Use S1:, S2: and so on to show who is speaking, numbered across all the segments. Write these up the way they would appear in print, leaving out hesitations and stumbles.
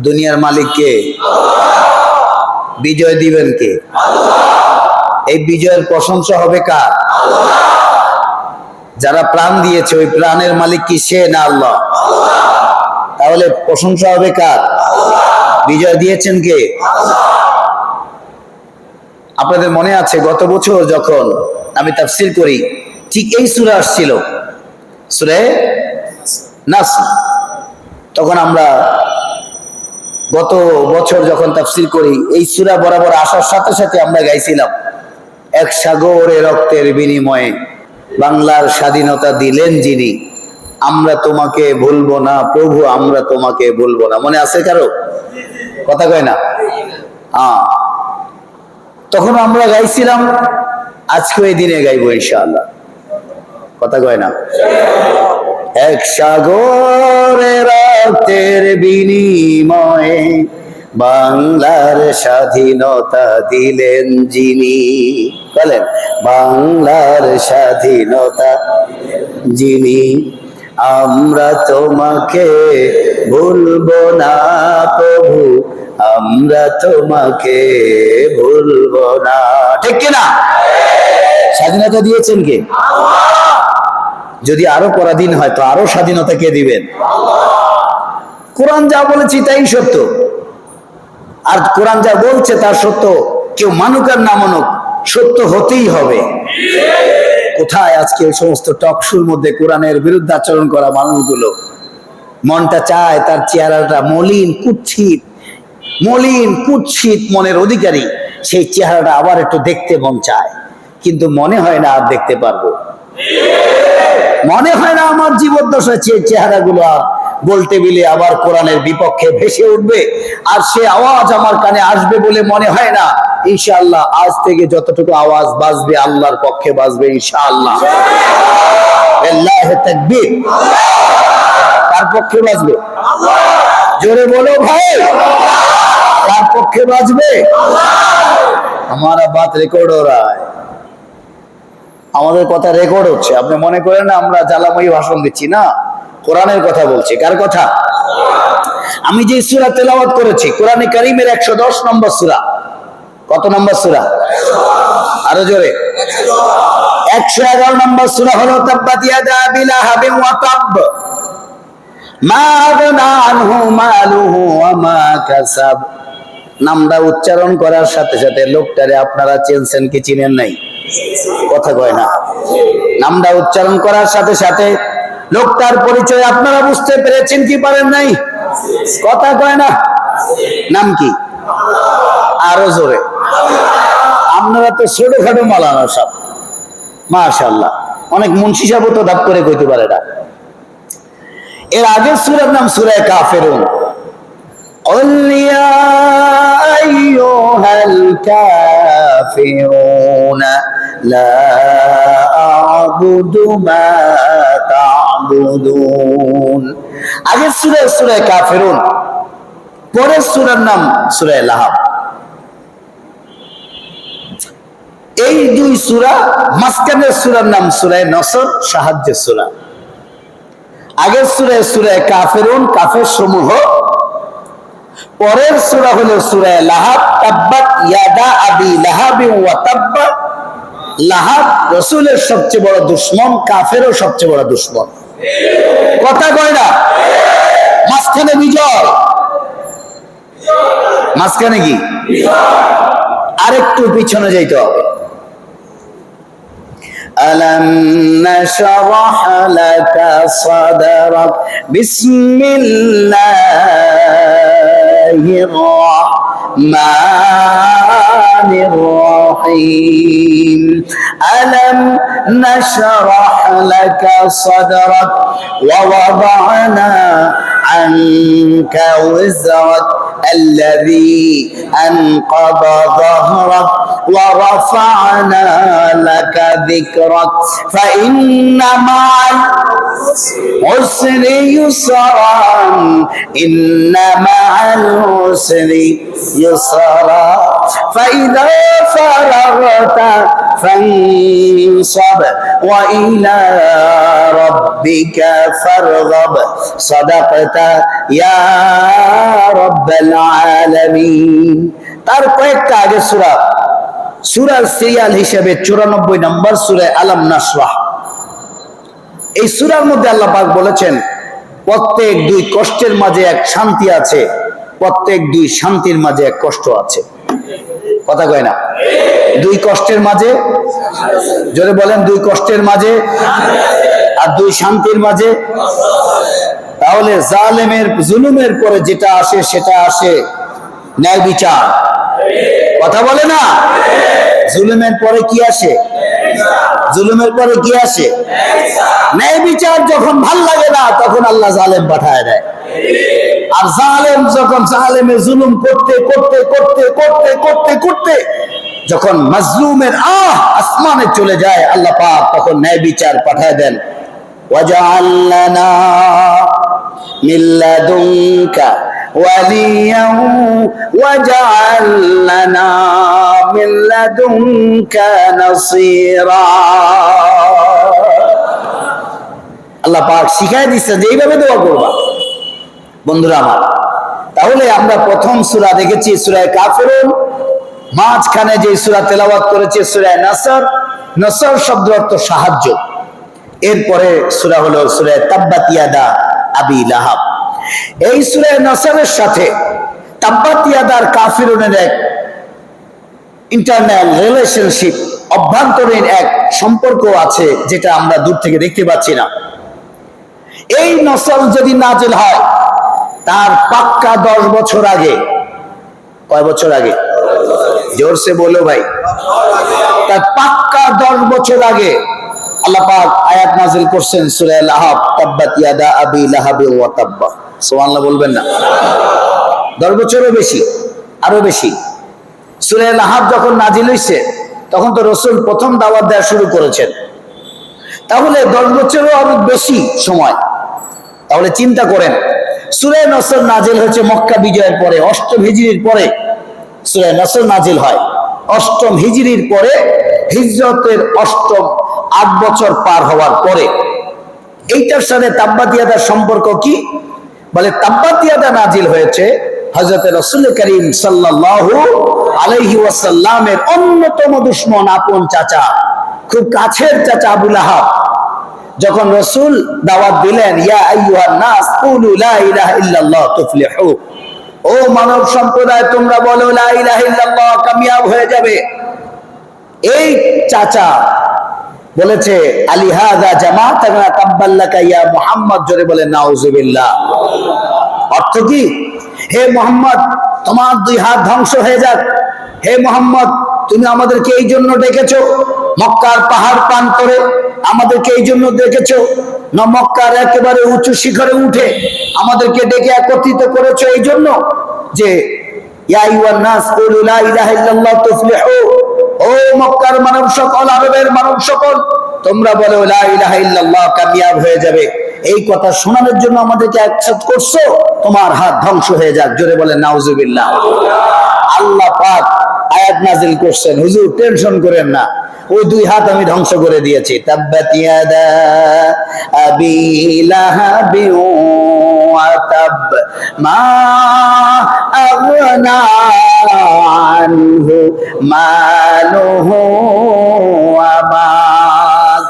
S1: দুনিয়ার মালিক কে? বিজয় দিবেন কে? এই বিজয়ের প্রশংসা হবে কার? যারা প্রাণ দিয়েছে ওই প্রাণের মালিক কি সে না আল্লাহ? তাহলে প্রশংসা হবে কার? বিজয় দিয়েছেন কে? আপনাদের মনে আছে গত বছর যখন আমি তাফসীর করি ঠিক এই সূরা আসছিল, সূরা নাস। তখন আমরা গত বছর যখন তাফসীর করি এই সূরা বরাবর আসার সাথে সাথে আমরা গাইছিলাম, এক সাগরে রক্তের বিনিময়ে বাংলার স্বাধীনতা দিলেন যিনি, আমরা তোমাকে ভুলবো না প্রভু, আমরা তোমাকে ভুলবো না। মনে আছে কারো? কথা কয় না? তখন আমরা গাইছিলাম, আজকে এই দিনে গাইবো ইনশাআল্লাহ। কথা কয় না? এক সাগরে রক্তের বিনিময়ে বাংলার স্বাধীনতা দিলেন যিনি, বলেন বাংলার স্বাধীনতা যিনি, আমরা তোমাকে ভুলবো না প্রভু, আমরা তোমাকে ভুলবো না। ঠিক কিনা? স্বাধীনতা দিয়েছেন কে? যদি আরো পরাধীন হয় তো আরো স্বাধীনতা কে দিবেন? কোরআন যা বলেছি তাই সত্য, আর কোরআন যা বলছে তার সত্য, কেউ মানুক আর না মানুক সত্য হতেই হবে। কোথায় আজকে এই সমস্ত টকশোর মধ্যে কোরআনের বিরুদ্ধে আচরণ করা মানুষগুলো? মনটা চায় তার চেহারাটা মলিন কুৎসিত, মলিন কুৎসিত মনের অধিকারী, সেই চেহারাটা আবার একটু দেখতে মন চায়, কিন্তু মনে হয় না আর দেখতে পারবো। মনে হয় না আমার জীবদ্দশায় চেহারাগুলো আর বলতে বিলে আবার কোরআনের বিপক্ষে ভেসে উঠবে, আর সে আওয়াজ আমার কানে আসবে বলে মনে হয় না। ইনশাআল্লাহ আজ থেকে যতটুকু আওয়াজ বাজবে আল্লাহর পক্ষে বাজবে ইনশাআল্লাহ। আল্লাহু তাকবীর। কার পক্ষে বাজবে? জোরে বলো ভাই, কার পক্ষে বাজবে? हमारा बात রেকর্ড हो रहा है, আমাদের কথা রেকর্ড হচ্ছে। আপনি মনে করেন না আমরা জ্বালাময়ী ভাষণ দিচ্ছি? না, কোরআনের কথা বলছি। কার কথা? আমি যে সূরা তেলাওয়াত করেছি কোরআনে কারীমের 110 নম্বর সূরা। কত নম্বর সূরা? আরো জোরে। 111 নম্বর সূরা হলো তাব্বাত ইয়াদা আবি লাহাবিন ওয়া তাব, মা আগনা আনহু মালুহু ওয়া মা কাসাব। নামটা উচ্চারণ করার সাথে সাথে লোকটারে আপনারা চিনছেন কি চিনেন নাই? কথা কয় না। নামটা উচ্চারণ করার সাথে সাথে লোকটার পরিচয় আপনারা বুঝতে পেরেছেন কি পারেন নাই? কথা কয় না। নাম কি? আরো জোরে। আপনারা তো ছোটখাটো মালানা সব, মাশাআল্লাহ। অনেক মুন্সি সাহেব তো ধাপ করে কইতে পারে না। এর আগের সূরার নাম সূরা কাফিরুন। قل يا أيها الكافرون لا أعبد ما تعبدون। আগের সূরা সূরা কাফিরুন, পরের সূরার নাম সূরা লাহাব। এই দুই সূরা, মাঝখানের সূরার নাম সূরা নসর, সাহায্যের সূরা। আগের সূরা সূরা কাফিরুন, কাফের সমূহ। পরের সূরা হলো সূরা লাহাব, তাব্বাত ইয়াদা আবি লাহাবিন ওয়া তাব। লাহাব রাসূলের সবচেয়ে বড় দুশমন, কাফেরও সবচেয়ে বড় দুশমন। কথা কয় না। মাঝখানে বিজয়। মাঝখানে কি? আরেকটু পিছনে যাইতে হবে। ألم نشرح لك صدرك بسم الله الرحمن الرحيم ألم نشرح لك صدرك ووضعنا عنك وزرك الذي أنقض ظهرك ورفعنا لك ذكرك فإن مع عسري يسرا إن مع العسر يسرا فإذا فرغت فانصب وإلى ربك فارغب صدقت يا رب العالمين তার কয়েকটা আগে সূরা সূরার সিরিয়াল হিসেবে 94 নম্বর সূরা আলাম নাশরাহ। এই সূরার মধ্যে আল্লাহ পাক বলেছেন প্রত্যেক দুই কষ্টের মাঝে এক শান্তি আছে, প্রত্যেক দুই শান্তির মাঝে এক কষ্ট আছে। কথা কয় না? দুই কষ্টের মাঝে, জোরে বলেন, দুই কষ্টের মাঝে আর দুই শান্তির মাঝে। তাহলে জালেমের জুলুমের পরে যেটা আসে সেটা আসে ন্যায় বিচার। কথা বলে না? জুলুমের পরে কি আসে? জুলুমের পরে কি আসে? ন্যায় বিচার। যখন ভাল লাগে না তখন আল্লাহ জালেম পাঠায় দেয়। আর জালেম যখন জালেমের জুলুম করতে করতে করতে করতে করতে করতে যখন মাজলুমের আসমানে চলে যায়, আল্লাহ পাক তখন ন্যায় বিচার পাঠায় দেন। ওয়াজআল লানা মিন লাদুনকা ওয়ালিয়া ওয়াজআল লানা মিন লাদুনকা নাসীরা। আল্লাহ পাক শিখায় দিচ্ছে যে এইভাবে দোয়া করবা। বন্ধুরা আমার, তাহলে আমরা প্রথম সূরা দেখেছি সূরা কাফিরুন, মাঝখানে যে সূরা তেলাওয়াত করেছে সূরা নাসর। নাসর শব্দ অর্থ সাহায্য। এরপরে সূরা হলো সূরা তাব্বাত ইয়াদা আবি লাহাব। এই সূরা নাসরের সাথে তাব্বাত ইয়াদার কাফিরুনের এক ইন্টারনাল রিলেশনশিপ, অভ্যন্তরীণ এক সম্পর্ক আছে যেটা আমরা দূর থেকে দেখতে পাচ্ছি না। এই নসর যদি নাজিল হয় তার পাক্কা 10 বছর আগে। কয় বছর আগে? জোরসে বলো ভাই। তার পাক্কা 10 বছর আগে আল্লাহ পাক আয়াত নাজিল করছেন সূরা লাহাব, তাব্বাত ইয়াদা আবি লাহাব ওয়া তাব্বা। সুবহানাল্লাহ বলবেন না? 10 বছরও বেশি, আরো বেশি। সূরা লাহাব যখন নাজিল হইছে তখন তো রাসূল প্রথম দাওয়াত দেওয়া শুরু করেছেন। তাহলে 10 বছরও আরো বেশি সময়। তাহলে চিন্তা করেন, সূরা নসর নাজিল হয়েছে মক্কা বিজয়ের পরে, 8ম হিজরির পরে সূরা নসর নাজিল হয়। 8ম হিজরির পরে, হিজরতের 8 বছর পার হওয়ার পরে। এইটার সাথে তাব্বাত ইয়াদার সম্পর্ক কি? বলে তাব্বাত ইয়াদা নাজিল হয়েছে হযরত রাসূল করিম সাল্লাল্লাহু আলাইহি ওয়াসাল্লামের অন্যতম দুশমন, আপন চাচা, খুব কাছের চাচা আবু লাহাব যখন রাসূল দাওয়াত দিলেন, ইয়া আইয়ুহান নাস কুলু লা ইলাহা ইল্লাল্লাহ তুফলিহু, ও মানব সম্প্রদায় তোমরা বলো লা ইলাহা ইল্লাল্লাহ, কামিয়াব হয়ে যাবে। এই চাচা বলেছে আলি হাযা জামাতানা তাব্বাল্লাকা ইয়া মুহাম্মদ, জোরে বলে নাউযুবিল্লাহ। অর্থ কি? হে মুহাম্মদ, তোমার 2 হাত ধ্বংস হয়ে যাক। হে মুহাম্মদ, তুমি আমাদেরকে এই জন্য ডেকেছো, মক্কার পাহাড় প্রান্তরে আমাদেরকে এই জন্য ডেকেছো, না মক্কার একেবারে উঁচু শিখরে উঠে আমাদেরকে ডেকে একত্রিত করেছো এই জন্য যে ইয়া আইয়ুহান নাস কুলু লা ইলাহা ইল্লাল্লাহ তুফলিহু, ও মক্কার মানব সকল, আরবের মানব সকল, তোমরা বলো লা ইলাহা ইল্লাল্লাহ, কামিয়াব হয়ে যাবে। এই কথা শোনানোর জন্য আমাদেরকে একসাথ করছো, তোমার হাত ধ্বংস হয়ে যাক। জোরে বলে নাউযুবিল্লাহ। আল্লাহ পাক আয়াত নাজিল করছেন, হুজুর টেনশন করেন না, ওই 2 হাত আমি ধ্বংস করে দিয়েছি। তাব্বাত ইয়াদা আবি লাহাব ওয়া তাব মা আগনা আনহু মালুহু ওয়া মা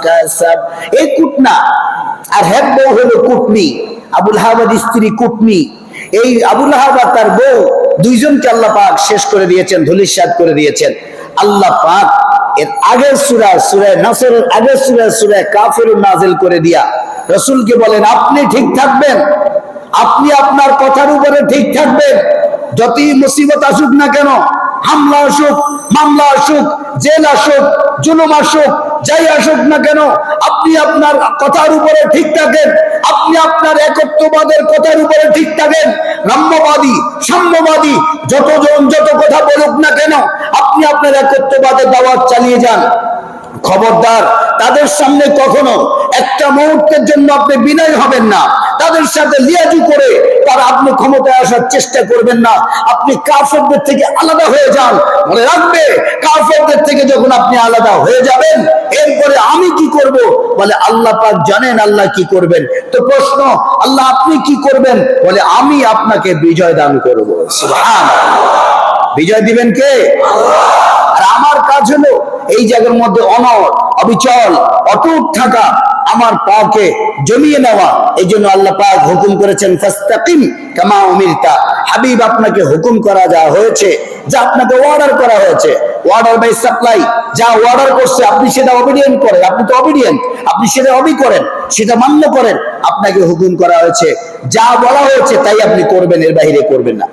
S1: কাসাব। এই কুটনা আর হেড বউ হলো কুটনি, আবুল লাহাবের স্ত্রী কুটনি। এই আবুল লাহাব আর তার বউ দুইজনকে আল্লাহ পাক শেষ করে দিয়েছেন, ধূলিসাৎ করে দিয়েছেন। আল্লাহ পাক এর আগের সূরা, সূরা নাসরের আগের সূরা, সূরা কাফিরুন নাজিল করে দিয়া রাসূলকে বলেন, আপনি ঠিক থাকবেন, আপনি আপনার কথার উপরে ঠিক থাকবেন। যতই মুসিবত আসুক না কেন, হামলা আসুক, মামলা আসুক, জেল আসুক, জুলুম আসুক, যাই আসুক না কেন, আপনি আপনার কথার উপরে ঠিক থাকেন। আপনি আপনার একত্ববাদের কথার উপরে ঠিক থাকেন। ব্রহ্মবাদী, সাম্যবাদী যতজন যত কথা বলুক না কেন, আপনি আপনার একত্ববাদের দাওয়াত চালিয়ে যান। খবরদার, তাদের সামনে কখনো একটা মুহূর্তের জন্য আপনি বিনয় হবেন না, তাদের সাথে লিয়াজু করে তার আপনি ক্ষমতায় আসার চেষ্টা করবেন না। আপনি কাফেরদের থেকে আলাদা হয়ে যান। মনে রাখবে, কাফেরদের থেকে যখন আপনি আলাদা হয়ে যাবেন, এরপরে আমি কি করব? বলে আল্লাহ পাক জানেন আল্লাহ কি করবেন। তো প্রশ্ন, আল্লাহ আপনি কি করবেন? বলে আমি আপনাকে বিজয় দান করব। সুবহানাল্লাহ। বিজয় দিবেন কে? আর আমার কাজ হলো এই জায়গার মধ্যে অনড়, অবিচল, অটুট থাকা, আমার পাকে জমিয়ে নেওয়া। এই জন্য আল্লাহ পাক হুকুম করেছেন ফাস্তাকিম কামা উমিরতা। হাবিব, আপনাকে হুকুম করা যা হয়েছে, যা আপনাকে অর্ডার করা হয়েছে, অর্ডার বাই সাপ্লাই, যা অর্ডার করছে আপনি সেটা অবিডিয়েন্ট করেন। আপনি তো অবিডিয়েন্ট, আপনি সেটা অবি করেন, সেটা মান্য করেন। আপনাকে হুকুম করা হয়েছে, যা বলা হয়েছে তাই আপনি করবেন, এর বাইরে করবেন না।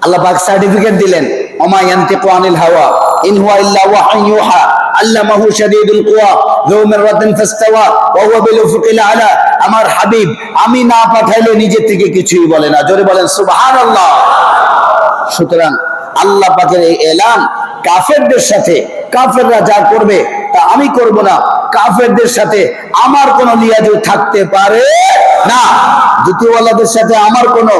S1: আল্লাহ পাক সার্টিফিকেট দিলেন, ওমা ইয়ানতিকু আনিল হাওয়া ইন হুয়া ইল্লা ওয়াহয়ুন ইউহা আল্লামাহু শাদীদুল কুওয়া যু মিররাতিন ফাসতাওয়া ওয়া হুয়া বিল উফুকিল আলা। আমার হাবিব আমি না পাঠাইলে নিজে থেকে কিছুই বলে না। জোরে বলেন সুবহানাল্লাহ। সুতরাং আল্লাহ পাকের এই এলান কাফেরদের সাথে, কাফেররা যা করবে তা আমি করব না, কাফেরদের সাথে আমার কোনো লিয়াজু থাকতে পারে না। দ্বিতীয়ওয়ালাদের সাথে আমার কোনো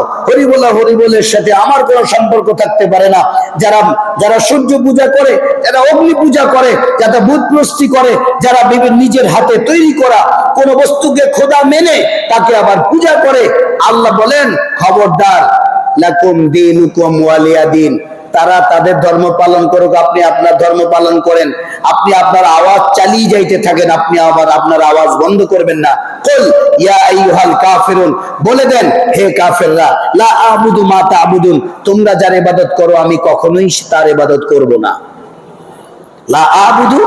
S1: হরিবলের সাথে আমার কোনো সম্পর্ক থাকতে পারে না। যারা যারা সূর্য পূজা করে, যারা অগ্নি পূজা করে, যারা বুত প্রস্তি করে, যারা নিজের হাতে তৈরি করা কোন বস্তুকে খোদা মেনে তাকে আবার পূজা করে, আল্লাহ বলেন খবরদার, লাকুম দীনুকুম ওয়ালিয়া দীন। তারা তাদের ধর্ম পালন করুক, আপনি আপনার ধর্ম পালন করেন। আপনি আপনার আওয়াজ চালিয়ে যাইতে থাকেন, আপনি আবার আপনার আওয়াজ বন্ধ করবেন না। কুল ইয়া আইয়ুহাল কাফিরুন, বলে দেন হে কাফেররা, লা আবুদু মা তা'বুদুন, তোমরা যার ইবাদত করো আমি কখনোই তার ইবাদত করব না। লা আবুদু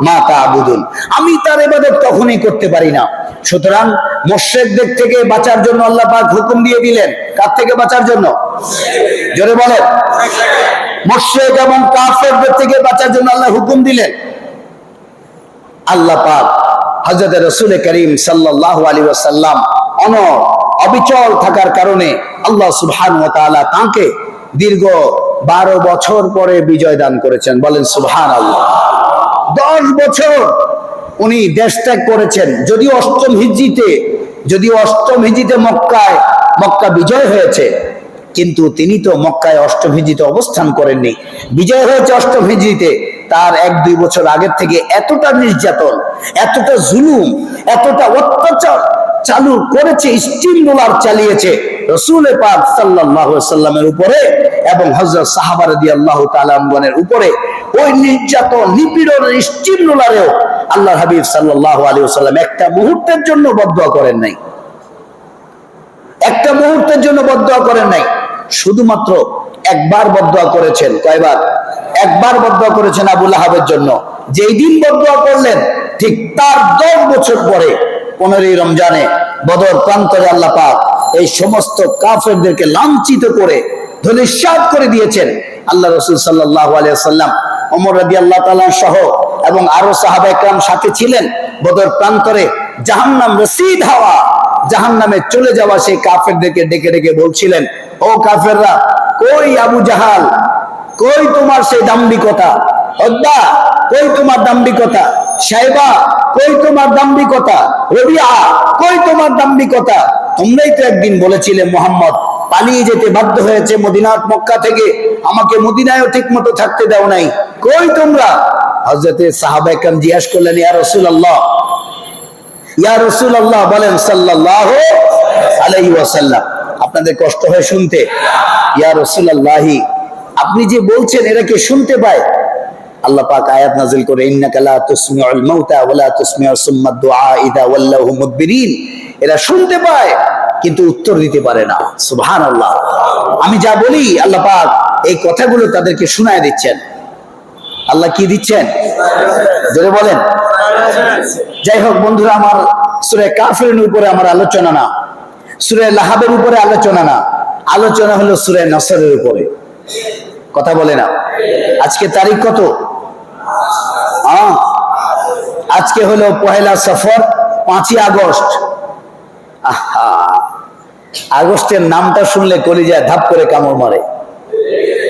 S1: মা তা'বুদুন, আমি তার ইবাদত কখনোই করতে পারি না। সুতরাং মুশরিকদের থেকে বাঁচার জন্য আল্লাহ পাক হুকুম দিয়ে দিলেন। কার থেকে বাঁচার জন্য? জোরে বলেন। মুশরিক এবং কাফেরদের থেকে বাঁচার জন্য আল্লাহ হুকুম দিলেন। আল্লাহ পাক হযরত রাসূল করিম সাল্লাল্লাহু আলাইহি ওয়াসাল্লাম অবিচল থাকার কারণে আল্লাহ সুবহানাহু ওয়া তাআলা তাকে দীর্ঘ 12 বছর পরে বিজয় দান করেছেন। বলেন সুবহানাল্লাহ। 10 বছর উনি দেশ ত্যাগ করেছেন। যদিও অষ্টম হিজরিতে মক্কা বিজয় হয়েছে, কিন্তু তিনি তো মক্কায় অষ্টম হিজরিতে অবস্থান করেননি। বিজয় হয়েছে অষ্টম হিজরিতে। তার 1-2 বছর আগের থেকে এতটা নির্যাতন, এতটা জুলুম, এতটা অত্যাচার চালু করেছে, স্টিম রোলার চালিয়েছে রাসূল পাক সাল্লাল্লাহু আলাইহি ওয়াসাল্লামের উপরে এবং হযরত সাহাবা রাদিয়াল্লাহু তাআলা আনহুর উপরে। ওই নির্যাতন, নিপীড়নের স্টিম রোলারেও আল্লাহর হাবিব সাল্লাল্লাহু আলাইহি ওয়াসাল্লাম একটা মুহূর্তের জন্য বদদুয়া করেন নাই। একটা মুহূর্তের জন্য বদদুয়া করেন নাই। শুধুমাত্র একবার বদদুয়া করেছেন। কয়বার? একবার বদদুয়া করেছেন আবু লাহাবের জন্য। যেই দিন বদদুয়া করলেন ঠিক তার 10 বছর পরে 15ই রমজানে বদর প্রান্তরে আল্লাহ পাক এই সমস্ত কাফেরদেরকে লাঞ্ছিত করে ধূলিসাৎ করে দিয়েছেন। আল্লাহ রাসূল সাল্লাল্লাহু আলাইহি ওয়াসাল্লাম, ওমর রাদিয়াল্লাহু তাআলা সহ এবং আরো সাহাবায়ে কেরাম সাথে ছিলেন। বদর প্রান্তরে জাহান্নাম রসিদ হওয়া, জাহান্নামে চলে যাওয়া সেই কাফেরদেরকে ডেকে ডেকে বলছিলেন, ও কাফেররা, কই আবু জাহাল, কই তোমার সেই দাম্ভিকতা? উদ্বা, কই তোমার দাম্ভিকতা? সাইবা, কই তোমার দাম্ভিকতা? রবিআ, কই তোমার দাম্ভিকতা? তোমরাই তো একদিন বলেছিলে মুহাম্মদ পালিয়ে যেতে বাধ্য হয়েছে মক্কা থেকে, আমাকে মদিনায়ও ঠিক মতো থাকতে দাও নাই, কই তোমরা? হযরতে সাহাবায়ে কেরাম জিজ্ঞাসা করলেন, ইয়া রাসূলুল্লাহ, ইয়া রাসূলুল্লাহ, বলেন সাল্লাল্লাহু আলাইহি ওয়াসাল্লাম, আপনাদের কষ্ট হয় শুনতে? ইয়া রাসূলুল্লাহ, আপনি যে বলছেন এরা কি শুনতে পায়? আল্লাহ পাক আয়াত নাযিল করে, ইন্নাকা লা তুসমিউল মাউতা ওয়া লা তুসমিউ সুম্মা দুআ ইযা ওয়াল্লাহু মুদবিরিন। এরা শুনতে পায় কিন্তু উত্তর দিতে পারে না। সুবহানাল্লাহ। আমি যা বলি আল্লাহ পাক এই কথাগুলো তাদেরকে শোনায় দিচ্ছেন। আল্লাহ কি দিচ্ছেন? জোরে বলেন। যাই হোক বন্ধুরা, আমার সূরা কাফিরুন উপরে আমার আলোচনা না, সূরা লাহাবের উপরে আলোচনা না, আলোচনা হলো সূরা নসরের উপরে। কথা বলে না। আজকে তারিখ কত? আজকে হলো 1 সফর, 5ই আগস্ট। আগস্টের নামটা শুনলে কলিজায় ধাপ করে কামড় মারে,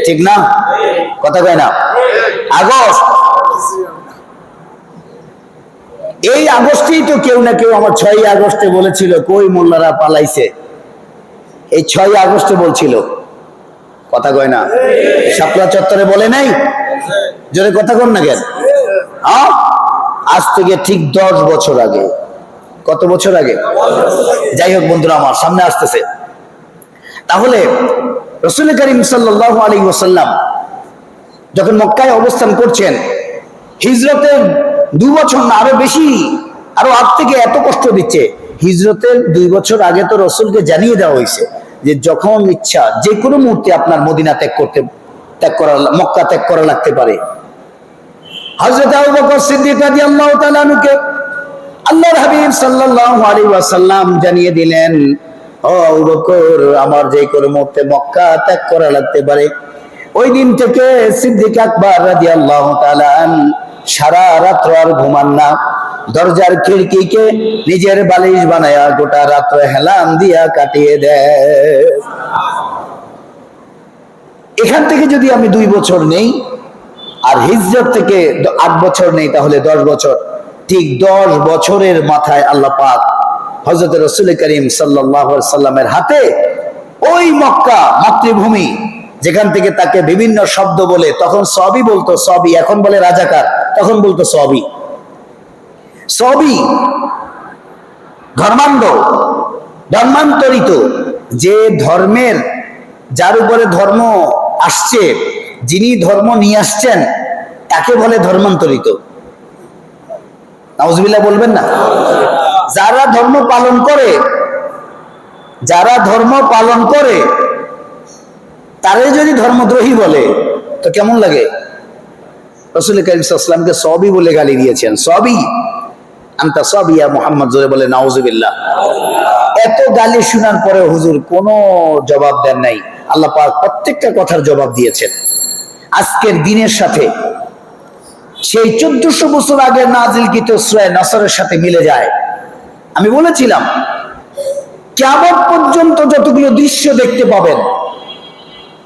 S1: ঠিক না? কথা কয় না? আগস্ট এই আগস্টেই তো কেউ না কেউ আমার 6ই আগস্টে বলেছিল কই মোল্লারা পালাইছে, এই 6ই আগস্টে বলছিল, কথা কয় না? শাপলা চত্বরে বলে নাই? জোরে কথা কন না কেন? আজ থেকে ঠিক 10 বছর আগে। কত বছর আগে? যাই হোক বন্ধুরা আমার, সামনে আসতেছে। তাহলে রাসূল করিম সাল্লাল্লাহু আলাইহি ওয়াসাল্লাম যখন মক্কায় অবস্থান করছেন, হিজরতের 2 বছর না আরো বেশি, আরো আগ থেকে এত কষ্ট দিচ্ছে। হিজরতের 2 বছর আগে তো রাসূলকে জানিয়ে দেওয়া হয়েছে যে যখন ইচ্ছা যে কোনো মুহূর্তে আপনার মদিনা মক্কা ত্যাগ করা লাগতে পারে। হযরত আবু বকর সিদ্দিক রাদিয়াল্লাহু তাআলা আনহুকে আল্লাহর হাবিব সাল্লাল্লাহু আলাইহি ওয়াসাল্লাম জানিয়ে দিলেন, ও আবু বকর, আমার যে কোনো মুহূর্তে মক্কা ত্যাগ করা লাগতে পারে। ওই দিন থেকে সিদ্দিক আকবর রাদিয়াল্লাহু তাআলা সারা রাত্র আর ঘুমান না, দরজার খিড়কিকে নিজের বালিশ বানায়া গোটা রাত্র হেলান দিয়া কাটিয়ে দেয়। এখান থেকে যদি আমি 2 বছর নেই আর হিজরত থেকে 8 বছর নেই, তাহলে 10 বছর। ঠিক 10 বছরের মাথায় আল্লাহ পাক হযরত রাসূল করিম সাল্লাল্লাহু আলাইহি ওয়াসাল্লামের হাতে ওই মক্কা মাতৃভূমি, যেখান থেকে তাকে বিভিন্ন শব্দ বলে, তখন সবই বলতো সবই, এখন বলে রাজাকার, তখন বলতো সবই। সবই ধর্মান্তরিত, যে ধর্মের, যার উপরে ধর্ম আসছে, যিনি ধর্ম নিয়ে আসছেন, তাকে বলে ধর্মান্তরিত। নাউজুবিল্লাহ বলবেন না? যারা ধর্ম পালন করে তারে যদি ধর্মদ্রোহী বলে তো কেমন লাগে? রাসূল করিম সাল্লাল্লাহু আলাইহি ওয়াসাল্লামকে সবই বলে গালি দিয়েছেন। সবই, আনতা সবই ইয়া মুহাম্মদ, জোরে বলে নাউজুবিল্লাহ। এত গালি শোনার পরে হুজুর কোনো জবাব দেন নাই। আল্লাহ পাক প্রত্যেকটা কথার জবাব দিয়েছেন। আজকের দিনের সাথে সেই 1400 বছর আগের নাজিলকৃত সূরা নাসরের সাথে মিলে যায়। আমি বলেছিলাম কিয়ামত পর্যন্ত যতগুলো দৃশ্য দেখতে পাবেন,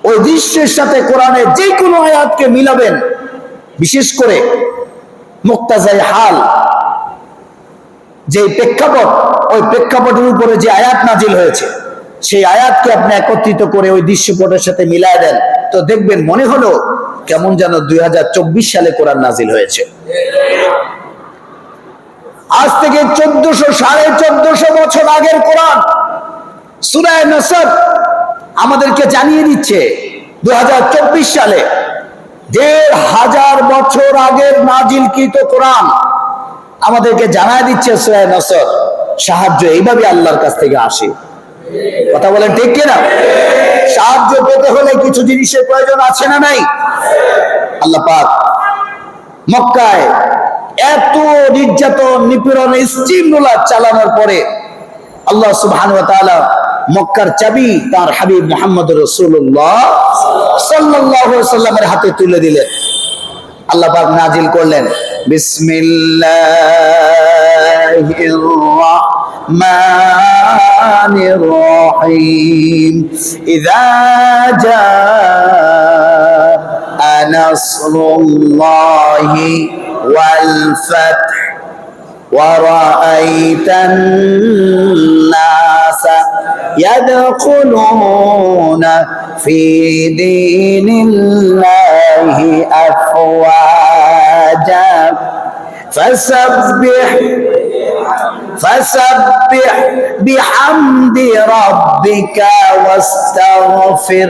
S1: ওই দৃশ্যের সাথে কোরআনের যে কোনো আয়াতকে মিলাবেন, বিশেষ করে মুক্তাজাই হাল, যে প্রেক্ষাপট, ওই প্রেক্ষাপটের উপরে যে আয়াত নাজিল হয়েছে, সেই আয়াতকে আপনি একত্রিত করে ওই দৃশ্যপটের সাথে মিলায় দেন, তো দেখবেন মনে হলো কেমন যেন 2024 সালে কোরআন নাজিল হয়েছে। আজ থেকে 1400 বছর আগের কোরআন সূরা নাসর আমাদেরকে জানিয়ে দিচ্ছে 2024 সালে 1500 বছর আগের নাজিলকৃত কোরআন আমাদেরকে জানায় দিচ্ছে সূরা নাসর সাহায্য এইভাবে আল্লাহর কাছ থেকে আসে। কথা বলেন ঠিক কিনা? সাহায্য পেতে হলে কিছু জিনিসের প্রয়োজন আছে না নাই? আল্লাহ পাক মক্কায় এত নির্যাতন, নিপীড়ন, স্টিমরোলার চালানোর পরে আল্লাহ সুবহানাহু ওয়া তাআলা মক্কার চাবি তার হাবিব মুহাম্মদ রাসূলুল্লাহ সাল্লাল্লাহু আলাইহি ওয়াসাল্লামের হাতে তুলে দিলেন। আল্লাহ পাক নাজিল করলেন বিসমিল্লাহির রাহমানির রহিম, ইযা জাআ নাসরুল্লাহি ওয়াল ফাth ورأيت الناس يدخلون في دين الله أفواجا فسبح بحمد ربك واستغفر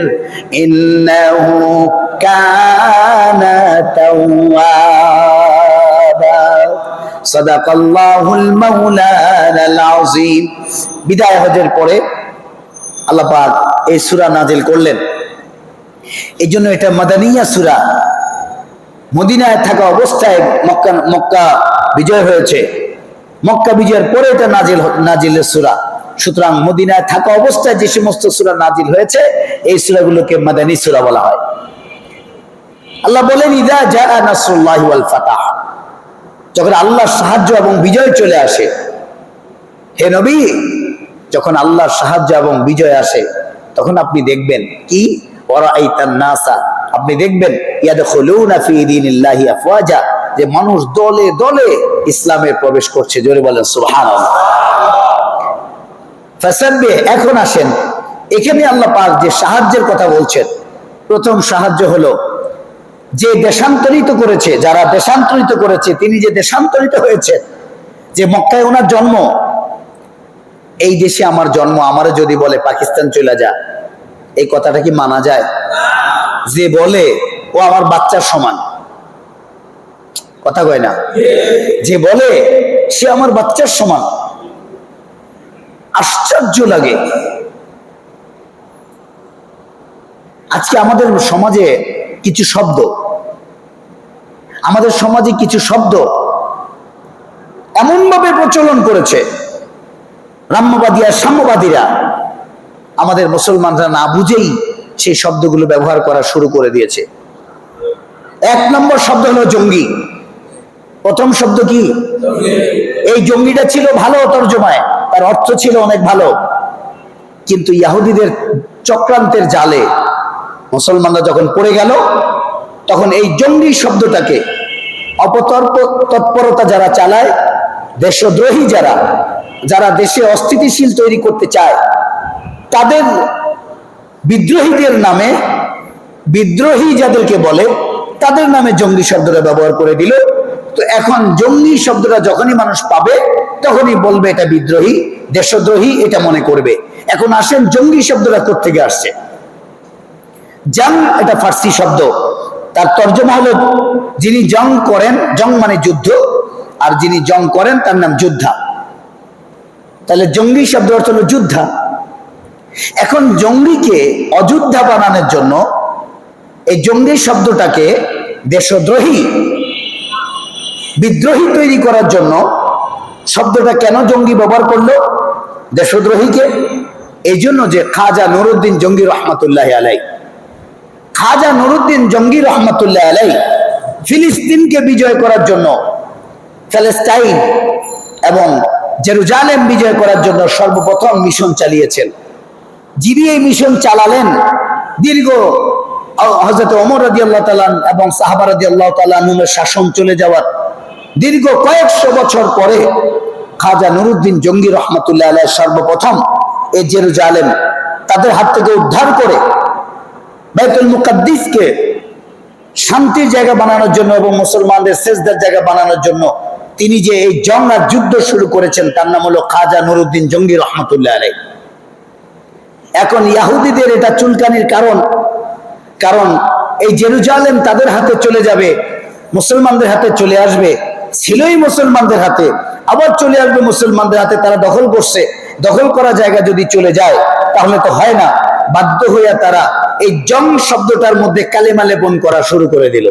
S1: إنه كان توابا সাদাকাল্লাহুল মাওলানাল আযীম। বিদায় হজের পরে আল্লাহ পাক এই সূরা নাজিল করলেন। এই জন্য এটা মাদানিয়া সূরা। মদিনায় থাকা অবস্থায় মক্কা বিজয় হয়েছে, মক্কা বিজয়ের পরে এটা নাজিলের সূরা। সুতরাং মদিনায় থাকা অবস্থায় যে সমস্ত সূরা নাজিল হয়েছে, এই সূরাগুলোকে মাদানী সূরা বলা হয়। আল্লাহ বলেন ইযা জাআ নাসরুল্লাহি ওয়াল ফাতাহ, যখন আল্লাহর সাহায্য এবং বিজয় চলে আসে। হে নবী, যখন আল্লাহর সাহায্য এবং বিজয় আসে তখন আপনি দেখবেন কি, ওয়ারাআইতান নাসা, আপনি দেখবেন ইয়াদখুলুনা ফি দীনিল্লাহি আফওয়াজা, যে মানুষ দলে দলে ইসলামে প্রবেশ করছে। জোরে বলেন সুবহানাল্লাহ। ফাসাব্বিহ। এখন আসেন, এখানে আল্লাহ পাক যে সাহায্যের কথা বলছেন, প্রথম সাহায্য হলো যে দেশান্তরিত করেছে, যারা দেশান্তরিত করেছে, তিনি যে দেশান্তরিত হয়েছে, যে মক্কায় ওনার জন্ম, এই দেশে আমার জন্ম, আমারে যদি বলে পাকিস্তান চলে যা, এই কথাটা কি মানা যায়? যে বলে ও আমার বাচ্চার সমান, কথা কয় না, যে বলে সে আমার বাচ্চার সমান, আশ্চর্য লাগে। আজকে আমাদের সমাজে কিছু শব্দ, আমাদের সমাজে কিছু শব্দ এমন ভাবে প্রচলন করেছে, রাম্যবাদী আর সাম্যবাদীরা, আমাদের মুসলমানরা না বুঝেই সেই শব্দগুলো ব্যবহার করা শুরু করে দিয়েছে। এক নম্বর শব্দ হলো জঙ্গি। প্রথম শব্দ কি? এই জঙ্গিটা ছিল ভালো তর্জমায়, তার অর্থ ছিল অনেক ভালো, কিন্তু ইহুদিদের চক্রান্তের জালে মুসলমানরা যখন পড়ে গেল, তখন এই জঙ্গি শব্দটাকে তৎপরতা যারা চালায়, দেশদ্রোহী যারা, যারা দেশে অস্থিতিশীল তৈরি করতে চায়, তাদের বিদ্রোহীদের নামে, বিদ্রোহী যাদেরকে বলে তাদের নামে জঙ্গি শব্দটা ব্যবহার করে দিল। তো এখন জঙ্গি শব্দটা যখনই মানুষ পাবে, তখনই বলবে এটা বিদ্রোহী, দেশদ্রোহী, এটা মনে করবে। এখন আসেন জঙ্গি শব্দটা কোত্থেকে আসছে? জং, এটা ফার্সি শব্দ, তার তর্জমা হলো যিনি জং করেন, জং মানে যুদ্ধ, আর যিনি জং করেন তার নাম যোদ্ধা। তাহলে জঙ্গি শব্দ অর্থ হলো যোদ্ধা। এখন জঙ্গিকে অযোদ্ধা বানানোর জন্য এই জঙ্গি শব্দটাকে দেশদ্রোহী, বিদ্রোহী তৈরি করার জন্য শব্দটা কেন জঙ্গি ব্যবহার করলো দেশদ্রোহীকে? এই জন্য যে খাজা নুরউদ্দিন জঙ্গি রহমাতুল্লাহ আলাই, খাজা নুরউদ্দিন জঙ্গি রহমাতুল্লাহ আলাই ফিলিস্তিনকে বিজয় করার জন্য, প্যালেস্টাইন এবং জেরুজালেম বিজয় করার জন্য সর্বপ্রথম মিশন চালিয়েছেন। যিনি এই মিশন চালালেন, দীর্ঘ হযরত ওমর রাদিয়াল্লাহু তাআলা এবং সাহাবা রাদিয়াল্লাহু তাআলা আনহুর শাসন চলে যাওয়ার দীর্ঘ কয়েকশো বছর পরে খাজা নুরউদ্দিন জঙ্গি রহমাতুল্লাহ আলাইহি সর্বপ্রথম এই জেরুজালেম তাদের হাত থেকে উদ্ধার করে বাইতুল মুকাদ্দিসকে শান্তির জায়গা বানানোর জন্য এবং মুসলমানদের সেজদার জায়গা বানানোর জন্য তিনি যে এই জং আর যুদ্ধ শুরু করেছেন, তার নাম হলো খাজা নুরউদ্দিন জঙ্গি রহমাতুল্লাহ আলাইহি। এখন ইহুদিদের এটা চুলকানির কারণ, কারণ এই জেরুজালেম তাদের হাতে চলে যাবে, মুসলমানদের হাতে চলে আসবে, ছিলই মুসলমানদের হাতে, আবার চলে আসবে মুসলমানদের হাতে। তারা দখল করছে, দখল করা জায়গা যদি চলে যায় তাহলে তো হয় না, বাধ্য হইয়া তারা এই জং শব্দটার মধ্যে কালেমা লেপন করা শুরু করে দিল।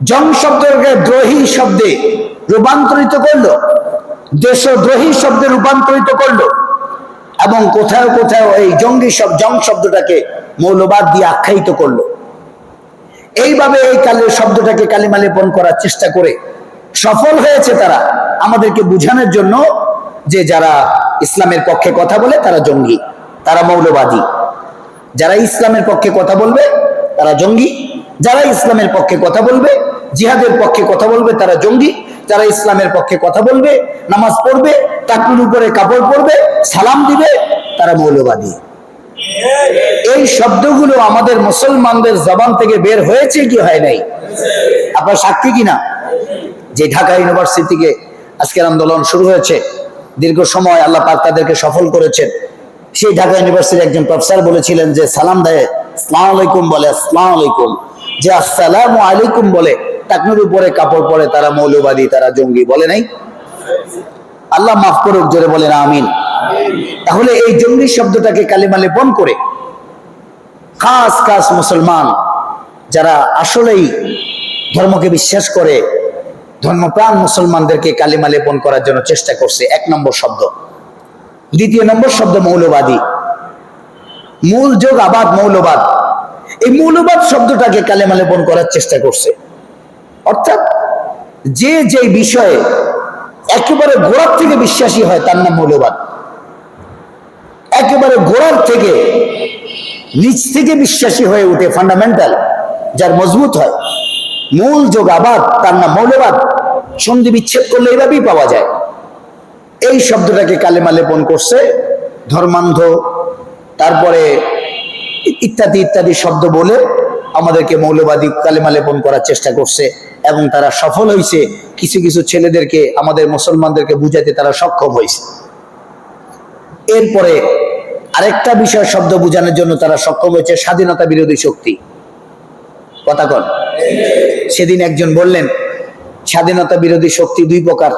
S1: জং শব্দকে দ্রোহী শব্দে রূপান্তরিত করলো, দেশদ্রোহী শব্দে রূপান্তরিত করলো, এবং কোথাও কোথাও এই জঙ্গি জং শব্দটাকে মৌলবাদ দিয়ে আখ্যায়িত করলো। এইভাবে এই কালের শব্দটাকে কালিমা লেপন করার চেষ্টা করে সফল হয়েছে তারা, আমাদেরকে বুঝানোর জন্য যে যারা ইসলামের পক্ষে কথা বলে তারা জঙ্গি, তারা মৌলবাদী। যারা ইসলামের পক্ষে কথা বলবে তারা জঙ্গি, যারা ইসলামের পক্ষে কথা বলবে, জিহাদের পক্ষে কথা বলবে তারা জঙ্গি, যারা ইসলামের পক্ষে কথা বলবে, নামাজ পড়বে, টাকনুর উপরে কাপড় পরবে, সালাম দিবে, তারা মৌলবাদী। এই শব্দগুলো আমাদের মুসলমানদের জবান থেকে বের হয়েছে কি হয় নাই? আপনার সাক্ষী কিনা? যে ঢাকা ইউনিভার্সিটি থেকে আজকের আন্দোলন শুরু হয়েছে, দীর্ঘ সময় আল্লাহ পাক তাদেরকে সফল করেছেন। সেই ঢাকা ইউনিভার্সিটির একজন প্রফেসর বলেছিলেন যে সালাম দেয় আসসালামু আলাইকুম বলে আসসালামু আলাইকুম, যে আসসালামু আলাইকুম বলে টাকনুর উপরে কাপড় পরে তারা মৌলবাদী, তারা জঙ্গি। বলে নাই? আল্লাহ মাফ করুক, জোরে বলেন আমিন। তাহলে এই জঙ্গি শব্দটাকে কালিমা লেপন করে খাস খাস মুসলমান যারা আসলেই ধর্মকে বিশ্বাস করে, ধর্মপ্রাণ মুসলমানদেরকে কালিমা লেপন করার জন্য চেষ্টা করছে। এক নম্বর শব্দ। দ্বিতীয় নম্বর শব্দ মৌলবাদী, মূল যোগ আবাদ মৌলবাদ। এই মৌলবাদ শব্দটাকে কালিমা লেপন করার চেষ্টা করছে। অর্থাৎ যে যে বিষয়ে একেবারে গোড়ার থেকে বিশ্বাসী হয় তার নাম মৌলবাদ। একেবারে গোড়ার থেকে নিচ থেকে বিশ্বাসী হয়ে উঠে, ফান্ডামেন্টাল যার মজবুত হয়, মূল যোগাবাদ, তার নাম মৌলবাদ। সন্ধি বিচ্ছেদ করলে এইভাবেই পাওয়া যায়। এই শব্দটাকে কালেমা লেপন করছে ধর্মান্ধ, তারপরে ইত্যাদি ইত্যাদি শব্দ বলে আমাদেরকে মৌলবাদী কালেমা লেপন করার চেষ্টা করছে, এবং তারা সফল হয়েছে। কিছু কিছু ছেলেদেরকে, আমাদের মুসলমানদেরকে বুঝাতে তারা সক্ষম হয়েছে। এরপরে আরেকটা বিষয় শব্দ বোঝানোর জন্য তারা সক্ষম হয়েছে, স্বাধীনতা বিরোধী শক্তি। কথা কন। সেদিন একজন বললেন স্বাধীনতা বিরোধী শক্তি দুই প্রকার।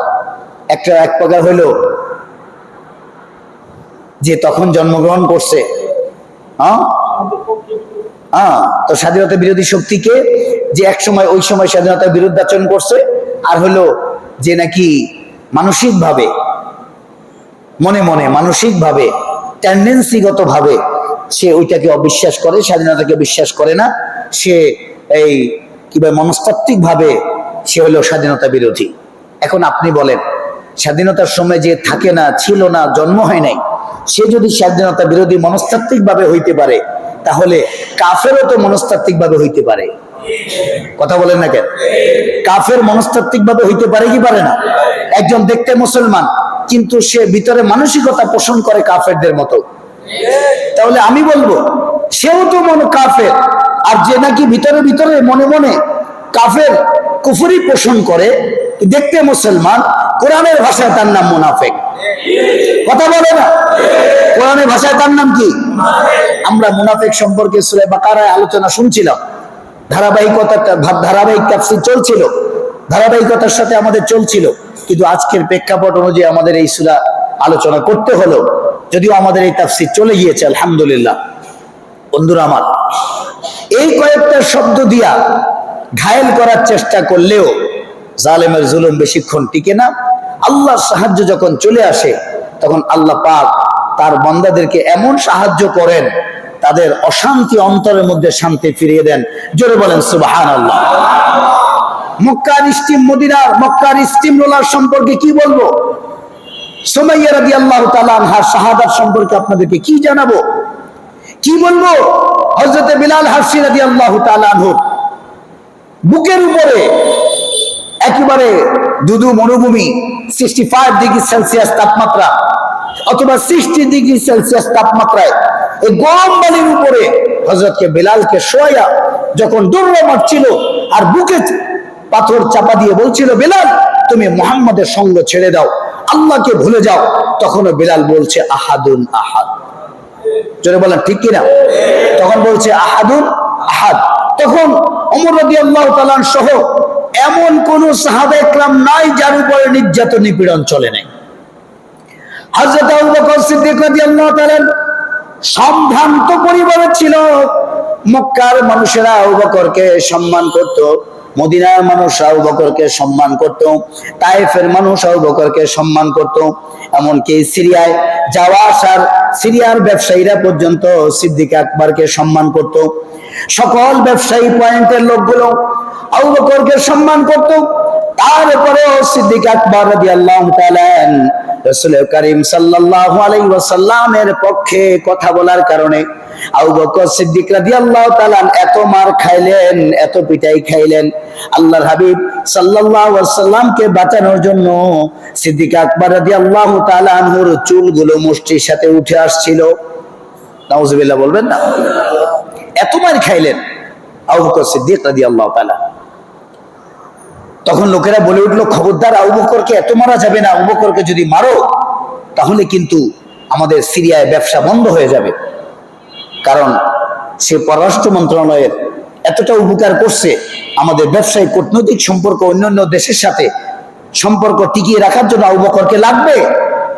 S1: এক প্রকার হলো যে তখন জন্মগ্রহণ করছে, তো স্বাধীনতা বিরোধী শক্তিকে যে এক সময় ওই সময় স্বাধীনতার বিরুদ্ধাচরণ করছে, আর হলো যে নাকি মানসিকভাবে মনে মনে মানসিকভাবে টেন্ডেন্সিগত ভাবে সে ওইটাকে অবিশ্বাস করে, স্বাধীনতাকে বিশ্বাস করে না, সে এই কিভাবে মনস্তাত্ত্বিক ভাবে সে হলো স্বাধীনতা বিরোধী। এখন আপনি বলেন, স্বাধীনতার সময় যে থাকে না, ছিল না, জন্ম হয় নাই, সে যদি স্বাধীনতা বিরোধী মনস্তাত্ত্বিক ভাবে হইতে পারে, তাহলে কাফেরও তো মনস্তাত্ত্বিক ভাবে হইতে পারে। কথা বলেন না কেন? কাফের মনস্তাত্ত্বিক ভাবে হইতে পারে কি পারে না? একজন দেখতে মুসলমান কিন্তু সে ভিতরে মানসিকতা পোষণ করে কাফেরদের মতো, তাহলে আমি বলবো সেও তো মনে কাফের। আর যে নাকি ভিতরে ভিতরে মনে মনে কাফের কুফরি পোষণ করে, দেখতে মুসলমান, কোরআনের ভাষায় তার নাম মুনাফিক। কথা বলে না? কোরআনের ভাষায় তার নাম কি? আমরা মুনাফিক সম্পর্কে সূরা বাকারায় আলোচনা শুনছিলাম, ধারাবাহিক তাফসীর চলছিল, ধারাবাহিকতার সাথে আমাদের চলছিল, কিন্তু আজকের প্রেক্ষাপট অনুযায়ী আমাদের এই সূরা আলোচনা করতে হলো, যদিও আমাদের এই তাফসীর চলে গিয়েছে আলহামদুলিল্লাহ। বন্ধুরা আমার, এই কয়েকটা শব্দ দিয়া ঘায়েল করার চেষ্টা করলেও জালেমের জুলুম বেশিক্ষণ টিকে না। আল্লাহর সাহায্য যখন চলে আসে, তখন আল্লাহ পাক তার বান্দাদেরকে এমন সাহায্য করেন, তাদের অশান্তি অন্তরের মধ্যে শান্তি ফিরিয়ে দেন। জোরে বলেন সুবহানাল্লাহ। মক্কার স্টিম, মদিনার মক্কার স্টিম রোলার সম্পর্কে কি বলবো? সুমাইয়া রাদিয়াল্লাহু তাআলা আনহার শাহাদাত সম্পর্কে আপনাদেরকে কি জানাবো, কি বলবো? হযরতে বিলাল হাবশী রাদিয়াল্লাহু তাআলা আনহু বুকের উপরে একেবারে দুদু মরুভূমি, 65 ডিগ্রি সেলসিয়াস তাপমাত্রা অথবা 60 ডিগ্রি সেলসিয়াস তাপমাত্রায় এই গরম বালির উপরে হযরতকে বিলালকে শোয়া যখন দৌড় মারছিল আর বুকে পাথর চাপা দিয়ে বলছিল, বিলাল তুমি মুহাম্মাদের সঙ্গ ছেড়ে দাও, আল্লাহকে ভুলে যাও, তখনও বিলাল বলছে আহাদুন আহাদ। জোরে বলেন ঠিক কিনা? তখন বলছে আহাদুন আহাদ। তখন ওমর রাদিয়াল্লাহু তাআলা সহ এমন কোন সাহাবায়ে কেরাম নাই যার উপরে নির্যাতন নিপীড়ন চলে নাই। হযরত আবু বকর সিদ্দিক রাদিয়াল্লাহু তাআলা সম্ভ্রান্ত পরিবারে ছিল। মক্কার মানুষেরা আবু বকরকে সম্মান করত, মদিনার মানুষ আবু বকরকে সম্মান করত, তায়েফের মানুষ আবু বকরকে সম্মান করত, এমনকি সিরিয়ায় যাওয়া আসার সিরিয়ার ব্যবসায়ীরা পর্যন্ত সিদ্দিক আকবরকে সম্মান করত। সকল ব্যবসায়ী পয়েন্টের লোকগুলো আবু বকরকে সম্মান করত। তারপরেও সিদ্দিক আকবর রাদিয়াল্লাহু তাআলা রাসূল করিম সাল্লাল্লাহু আলাইহি ওয়াসাল্লামের পক্ষে কথা বলার কারণে আবু বকর সিদ্দিক রাদিয়াল্লাহু তাআলা এত মার খাইলেন, এত পিটাই খাইলেন। আল্লাহর হাবিব সাল্লাল্লাহু আলাইহি ওয়াসাল্লামকে বাঁচানোর জন্য সিদ্দিক আকবর রাদিয়াল্লাহু তাআলা আনহুর চুলগুলো মুষ্টির সাথে উঠে আসছিল। নাউজুবিল্লাহ বলবেন না? এত মার খাইলেন আবু বকর সিদ্দিক রাদিয়াল্লাহু তাআলা। তখন লোকেরা বলে উঠলো, খবরদার আবু বকরকে এত মারা যাবে না, আবু বকরকে যদি মারো তাহলে কিন্তু আমাদের সিরিয়ায় ব্যবসা বন্ধ হয়ে যাবে। কারণ সে পররাষ্ট্র মন্ত্রণালয়ের এতটা উপকার করছে, আমাদের ব্যবসায়িক কূটনৈতিক সম্পর্ক অন্যান্য দেশের সাথে সম্পর্ক টিকিয়ে রাখার জন্য আবু বকরকে লাগবে,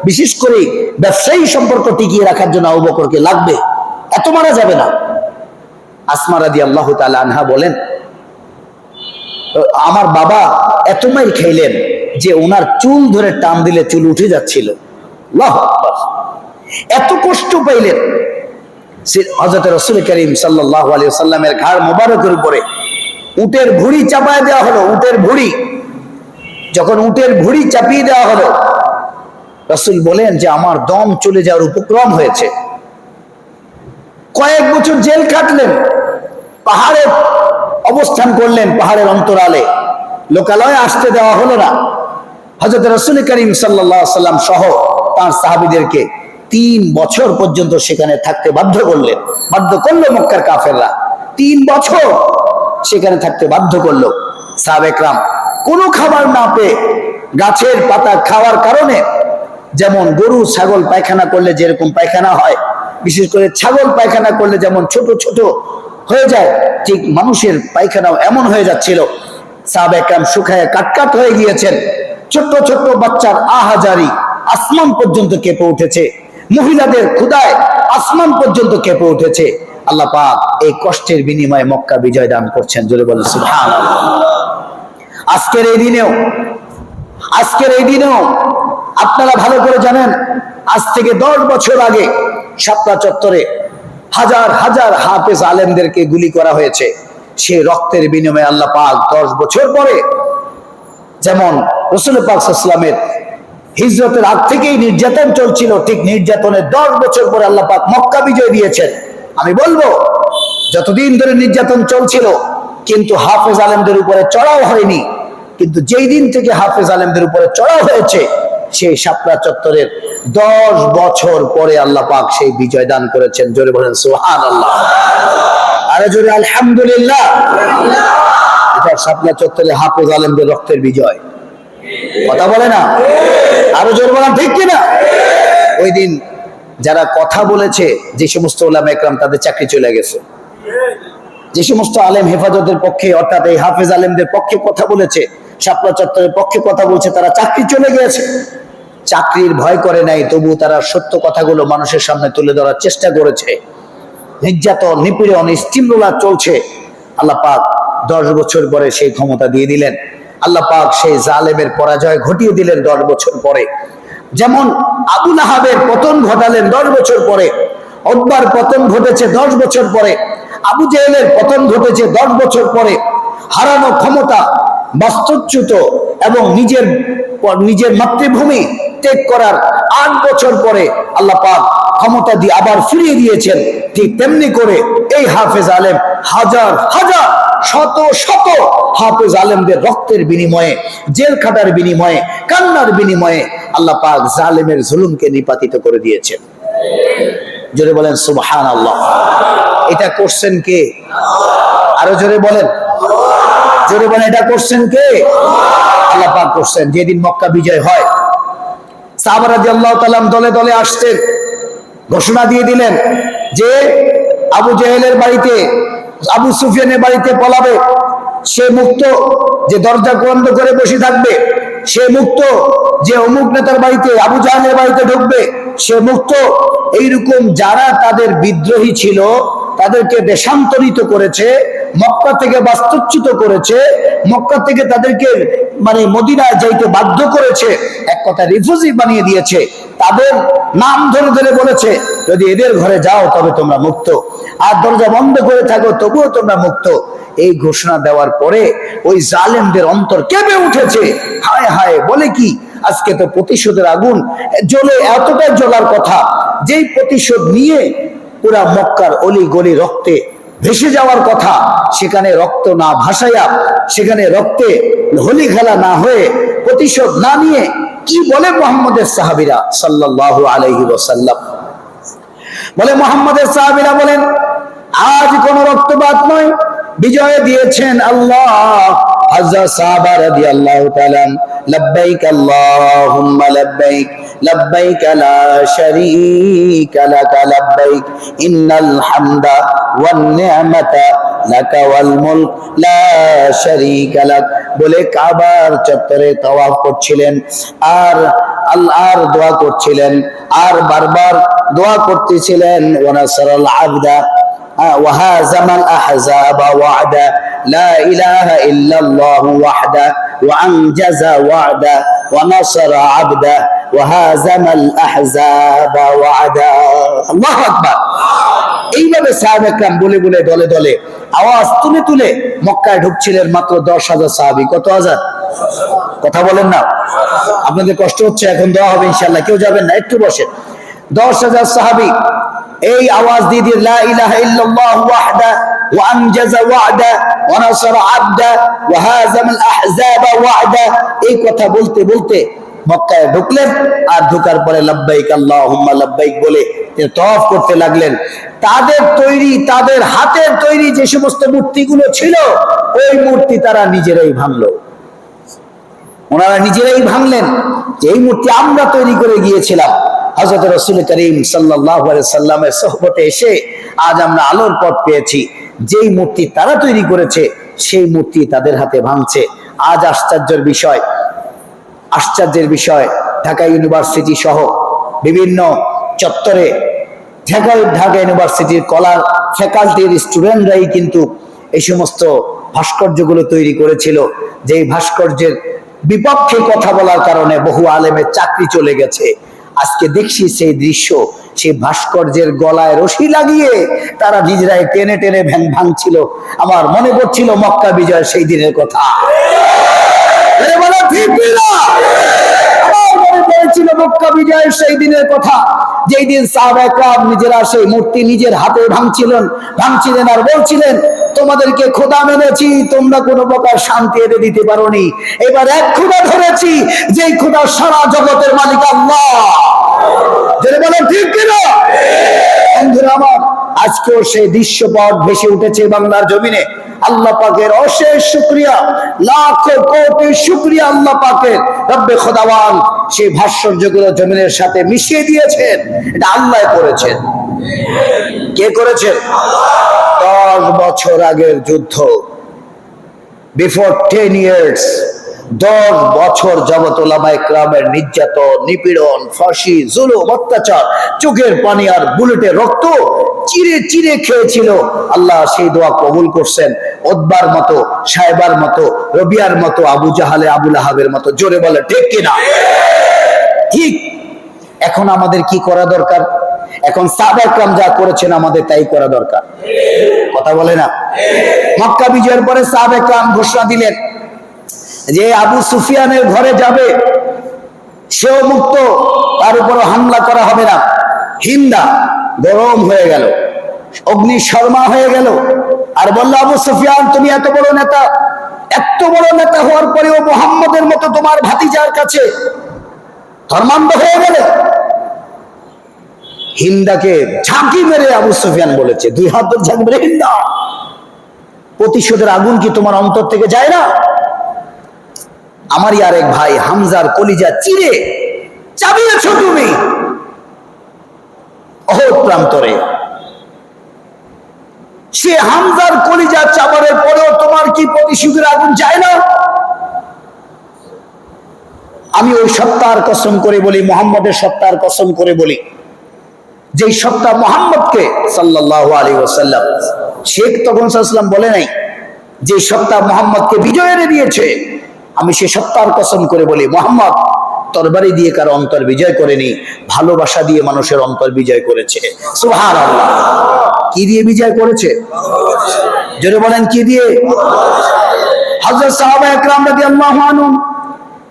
S1: বিশেষ করে ব্যবসায়ী সম্পর্ক টিকিয়ে রাখার জন্য আবু বকরকে লাগবে, এত মারা যাবে না। আসমা রাদিয়াল্লাহু তাআলা আনহা বলেন, আমার বাবা এত মাইর খাইলেন যে ওনার চুল ধরে টান দিলে চুল উঠে যাচ্ছিল। আল্লাহু আকবার। এত কষ্ট পাইলেন। হযরত রাসূল করিম সাল্লাল্লাহু আলাইহি ওয়াসাল্লামের ঘাড় মোবারকের উপরে উটের ভুঁড়ি চাপায় দেওয়া হলো। উটের ভুঁড়ি, যখন উটের ভুঁড়ি চাপিয়ে দেওয়া হলো, রাসূল বলেন যে আমার দম চলে যাওয়ার উপক্রম হয়েছে। কয়েক বছর জেল কাটলেন, পাহাড়ে অবস্থান করলেন পাহাড়ের অন্তরালে, লোকালয়ে আসতে দেওয়া হলো না। হযরত রাসূল করিম সাল্লাল্লাহু আলাইহি সাল্লাম সহ তার সাহাবীদেরকে 3 বছর পর্যন্ত সেখানে থাকতে বাধ্য করলো মক্কার কাফেররা। 3 বছর সেখানে থাকতে বাধ্য করলো। সাহাবায়ে কেরাম কোনো খাবার না পেয়ে গাছের পাতা খাওয়ার কারণে, যেমন গরু ছাগল পায়খানা করলে যেরকম পায়খানা হয়, বিশেষ করে ছাগল পায়খানা করলে যেমন ছোট ছোট হয়ে যায়, ঠিক মানুষের পায়খানাও এমন হয়ে যাচ্ছিল। সাহাবায়ে কেরাম শুকায় কাটকাট হয়ে গিয়েছেন। ছোট্ট ছোট্ট বাচ্চার আহাজারি আসমান পর্যন্ত কেঁপে উঠেছে, মহিলাদের ক্ষুধায় আসমান পর্যন্ত কেঁপে উঠেছে। আল্লাহ পাক এই কষ্টের বিনিময়ে মক্কা বিজয় দান করছেন। জোরে বলেন সুবহানাল্লাহ। আজকের এই দিনেও আপনারা ভালো করে জানেন, আজ থেকে 10 বছর আগে শাপলা চত্বরে হাজার হাজার হাফেজ আলেমদেরকে গুলি করা হয়েছে। সেই রক্তের বিনিময়ে আল্লাহ পাক 10 বছর পরে, যেমন রাসূল পাক সাল্লাল্লাহু আলাইহি ওয়াসাল্লামের হিজরতের আগ থেকেই নির্যাতন চলছিল, ঠিক নির্যাতনের 10 বছর পরে আল্লাহ পাক মক্কা বিজয় দিয়েছেন। আমি বলবো, যতদিন ধরে নির্যাতন চলছিল কিন্তু হাফেজ আলেমদের উপরে চড়াও হয়নি, কিন্তু যেই দিন থেকে হাফেজ আলেমদের উপরে চড়াও হয়েছে, সেই শাপলা চত্বরের 10 বছর পরে আল্লাহ পাক সেই বিজয় দান করেছেন। জোরে বলেন সুবহানাল্লাহ, আরে জোরে আলহামদুলিল্লাহ। এটা শাপলা চত্বরে হাফেজ আলেমদের রক্তের বিজয়। কথা বলে না? আরো জোরে বলেন ঠিক কিনা? ওই দিন যারা কথা বলেছে, যে সমস্ত উলামা একরাম, তাদের চাকরি চলে গেছে। যে সমস্ত আলেম হেফাজতের পক্ষে, অর্থাৎ এই হাফেজ আলেমদের পক্ষে কথা বলেছে, শাপলা চত্বরের পক্ষে কথা বলছে, তারা চাকরি চলে গিয়েছে। চাকরির ভয় করে নাই, তবু তারা সত্য কথাগুলো মানুষের সামনে তুলে ধরার চেষ্টা করেছে। নির্যাতন, নিপীড়ন, স্টিমরোলার চলছে। আল্লাহ পাক 10 বছর পরে সেই ক্ষমতা দিয়ে দিলেন। আল্লাহ পাক সেই জালেমের পরাজয় ঘটিয়ে দিলেন 10 বছর পরে। যেমন আবু লাহাবের পতন ঘটালেন 10 বছর পরে, উতবার পতন ঘটেছে 10 বছর পরে, আবু জেহেলের পতন ঘটেছে 10 বছর পরে। হারানো ক্ষমতা বাস্তুচ্যুত এবং নিজের মাতৃভূমি ত্যাগ করার 8 বছর পরে আল্লাহ পাক ক্ষমতা দিয়ে আবার ফিরিয়ে দিয়েছেন। ঠিক তেমনি করে এই হাফেজ আলেম হাজার হাজার শত শত হাফেজ আলেমদের রক্তের বিনিময়ে, জেল খাটার বিনিময়ে, কান্নার বিনিময়ে আল্লাহ পাক জালেমের জুলুমকে নিপাতিত করে দিয়েছেন। জোরে বলেন সুবহানাল্লাহ। এটা করছেন কে? আরো জোরে বলেন, জোরে বলেন, এটা করছেন কে? আল্লাহ পাক করছেন। যেদিন মক্কা বিজয় হয়, সাহাবা রাদিয়াল্লাহু তাআলা দলে দলে আসতেন, ঘোষণা দিয়ে দিলেন যে আবু জেহেলের বাড়িতে, আবু সুফিয়ানের বাড়িতে পলাবে সে মুক্ত, যে দরজা বন্ধ করে বসে থাকবে সে মুক্ত, যে অমুক নেতার বাড়িতে, আবু জাহেলের বাড়িতে ঢুকবে সে মুক্ত। এইরকম যারা তাদের বিদ্রোহী ছিল তাদেরকে দেশান্তরিত করেছে, মক্কা থেকে বাস্তুচ্যুত করেছে, মক্কা থেকে তাদেরকে মদিনায় যাইতে বাধ্য করেছে, এক কথা রিফিউজি বানিয়ে দিয়েছে। তাদের নাম ধরে ধরে বলেছে, যদি এদের ঘরে যাও তবে তোমরা মুক্ত, আর দরজা বন্ধ করে থাকো তবুও তোমরা মুক্ত। এই ঘোষণা দেওয়ার পরে ওই জালেমদের অন্তর কেঁপে উঠেছে। হায় হায়, বলে কি, আজকে তো প্রতিশোধের আগুন জ্বলে এতটাই জ্বলার কথা, যেই প্রতিশোধ নিয়ে পুরা মক্কার অলি গলি রক্তে ভেসে যাওয়ার কথা, সেখানে রক্ত না ভাসাইয়া, সেখানে রক্তে হোলি খেলা না হয়ে, প্রতিশোধ না নিয়ে কি বলে মুহাম্মদের সাহাবীরা সাল্লাল্লাহু আলাইহি ওয়াসাল্লাম? বলে মুহাম্মদের সাহাবীরা বলেন, আজ কোন রক্তপাত নয়, বিজয় দিয়েছেন আল্লাহ। হযরত সাহাবা রাদিয়াল্লাহু তাআলা লব্বাইক আল্লাহুম্মা লব্বাইক লব্বাইক লা শারীকা লাক লব্বাইক ইন্নাল হামদা ওয়ান নি'মাতা লাকা ওয়াল মুলক লা শারীকা লাক বলে কাবার চত্বরে তাওয়াফ করছিলেন, আর আল্লাহর দোয়া করছিলেন, আর বারবার দোয়া করতেছিলেন, ওয়া নাসরাল আবদা وهازم الأحزاب وعدا لا إله إلا الله وحده وأنجز وعده ونصر عبده وهازم الأحزاب وعدا الله أكبر। এইভাবে সাহাবায়ে কেরাম বলে বলে দলে দলে আওয়াজ তুলে তুলে মক্কায় ঢুকছিলেন। মাত্র 10,000 সাহাবী। কত হাজার? কথা বলেন না, আপনাদের কষ্ট হচ্ছে। এখন দোয়া হবে ইনশাআল্লাহ, কেউ যাবেন না, একটু বসেন। 10,000 সাহাবী এই আওয়াজ দিয়ে দিয়ে লা ইলাহা ইল্লাল্লাহু ওয়াহদা وأنجز وعده ونصر عبده وهزم الأحزاب وحده। এই কথা বলতে বলতে মক্কায় ঢুকলেন, আর ঢোকার পরে লব্বাইক আল্লাহুম্মা লব্বাইক বলে তওয়াফ করতে লাগলেন। তাদের তৈরি, তাদের হাতের তৈরি যে সমস্ত মূর্তিগুলো ছিল, ওই মূর্তি তারা নিজেরাই ভাঙলো। ওনারা নিজেরাই ভাঙলেন যে এই মূর্তি আমরা তৈরি করে গিয়েছিলাম। হযরত রাসূল করিম সাল্লাল্লাহু আলাইহি সাল্লামের সোহবতে এসে আজ আমরা আলোর পথ পেয়েছি। যেই মূর্তি তারা তৈরি করেছে সেই মূর্তি তাদের হাতে ভাঙছে। আজ আশ্চর্যের বিষয় ঢাকা ইউনিভার্সিটি সহ বিভিন্ন চত্বরে ঢাকা ইউনিভার্সিটির কলা ফ্যাকাল্টির স্টুডেন্টরাই কিন্তু এই সমস্ত ভাস্কর্যগুলো তৈরি করেছিল। যেই ভাস্কর্যের বিপক্ষে কথা বলার কারণে বহু আলেমের চাকরি চলে গেছে। আজকে দেখছি সেই দৃশ্য, সেই ভাস্কর্যের গলায় রশি লাগিয়ে তারা নিজেরাই টেনে টেনে ভাঙছিল। আমার মনে পড়ছিল মক্কা বিজয় সেই দিনের কথা। মক্কা বিজয়ের সেই দিনের কথা, যেই দিন সাহাবায়ে কেরাম নিজেরা সেই মূর্তি নিজের হাতে ভাঙছিলেন আর বলছিলেন, তোমাদেরকে খোদা মেনেছি, তোমরা কোনো প্রকার শান্তি এনে দিতে পারোনি, এবার এক খোদা ধরেছি, যেই খোদা সারা জগতের মালিক আল্লাহ। যারা বলেন ঠিক কিনা? বন্ধুরা আমার, আজকেও সেই দৃশ্যপট ভেসে উঠেছে বাংলার জমিনে। আল্লাহ পাকের অশেষ শুকরিয়া, লাখো কোটি শুকরিয়া আল্লাহ পাকের। রব্বে খোদাওয়ান সেই ভাস্কর্যগুলো জমিনের সাথে মিশিয়ে দিয়েছেন। এটা আল্লাহ করেছেন। কে করেছেন? 10 বছর আগের যুদ্ধ, বিফোর 10 ইয়ার্স, 10 বছর যাবত ওলামায়ে কেরামের নির্যাতন, নিপীড়ন, ফাঁসি, জুলুম, অত্যাচার, চোখের পানি আর বুলেটের রক্ত চিরে চিরে খেয়েছিল। আল্লাহ সেই দোয়া কবুল করছেন। ওদবার মতো, সাহেবার মতো, রবিয়ার মতো, আবু জাহালে, আবু লাহাবের মতো। জোরে বলে ঠিক কিনা? ঠিক। এখন আমাদের কি করা দরকার? এখন সাহাবায়ে কেরাম যা করেছেন আমাদের তাই করা দরকার। কথা বলে না? মক্কা বিজয়ের পরে সাহাবায়ে কেরাম ঘোষণা দিলেন যে আবু সুফিয়ানের ঘরে যাবে সেও মুক্ত, তার উপর হামলা করা হবে না। হিন্দা গরম হয়ে গেল, অগ্নি শর্মা হয়ে গেল, আর বলল, আবু সুফিয়ান তুমি এত বড় নেতা হওয়ার পরেও মুহাম্মদের মতো তোমার ভাতিজার কাছে ধর্মান্ধ হয়ে গেলে। হিন্দাকে ঝাঁকি মেরে আবু সুফিয়ান বলেছে, 2 হাত ধরে ঝাঁকি মেরে, হিন্দা প্রতিশোধের আগুন কি তোমার অন্তর থেকে যায় না? আমারই আরেক ভাই হামজার কলিজা চিরে চাবিয়েছ তুমি অহদ প্রান্তরে। সে হামজার কলিজা চাবারের পরেও তোমার কি প্রতিশোধের আগুন যায় না? আমি ওই সত্তার কসম করে বলি, মুহাম্মদের সত্তার কসম করে বলি, যেই সত্তা মুহাম্মদকে সাল্লাল্লাহু আলাইহি ওয়াসাল্লাম, শেখ তখন সাল্লাল্লাহু বলে নাই, যে সত্তা মুহাম্মদকে বিজয় এনে দিয়েছে, আমি সে সত্তার কসম করে বলি, মুহাম্মদ তরবারি দিয়ে কারো অন্তর বিজয় করেনি, ভালোবাসা দিয়ে মানুষের অন্তর বিজয় করেছে। সুবহানাল্লাহ। কি দিয়ে বিজয় করেছে? জোরে বলেন, কি দিয়ে? হযরত সাহাবায়ে কেরাম রাদিয়াল্লাহু আনহুম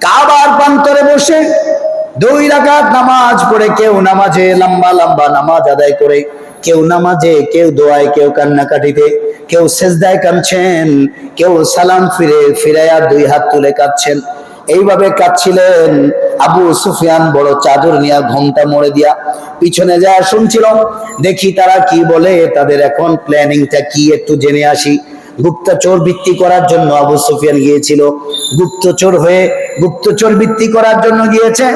S1: কাবার প্রান্তরে বসে 2 রাকাত নামাজ পড়ে, কেউ নামাজে লম্বা লম্বা নামাজ আদায় করে, কেউ নামাজে, কেউ দোয়ায়, কেউ কান্নাকাটিতে, কেউ সেজদায় কাঁদছেন, কেউ সালাম ফিরাইয়া 2 হাত তুলে কাঁদছেন। এইভাবে কাঁদছিলেন। আবু সুফিয়ান বড় চাদর নিয়ে ঘোমটা মোড়ে দিয়া পিছনে যায় শুনছিল, দেখি তারা কি বলে, তাদের এখন প্ল্যানিংটা কি একটু জেনে আসি। গুপ্তচর বৃত্তি করার জন্য আবু সুফিয়ান গিয়েছিল। গুপ্তচর বৃত্তি করার জন্য গিয়েছে।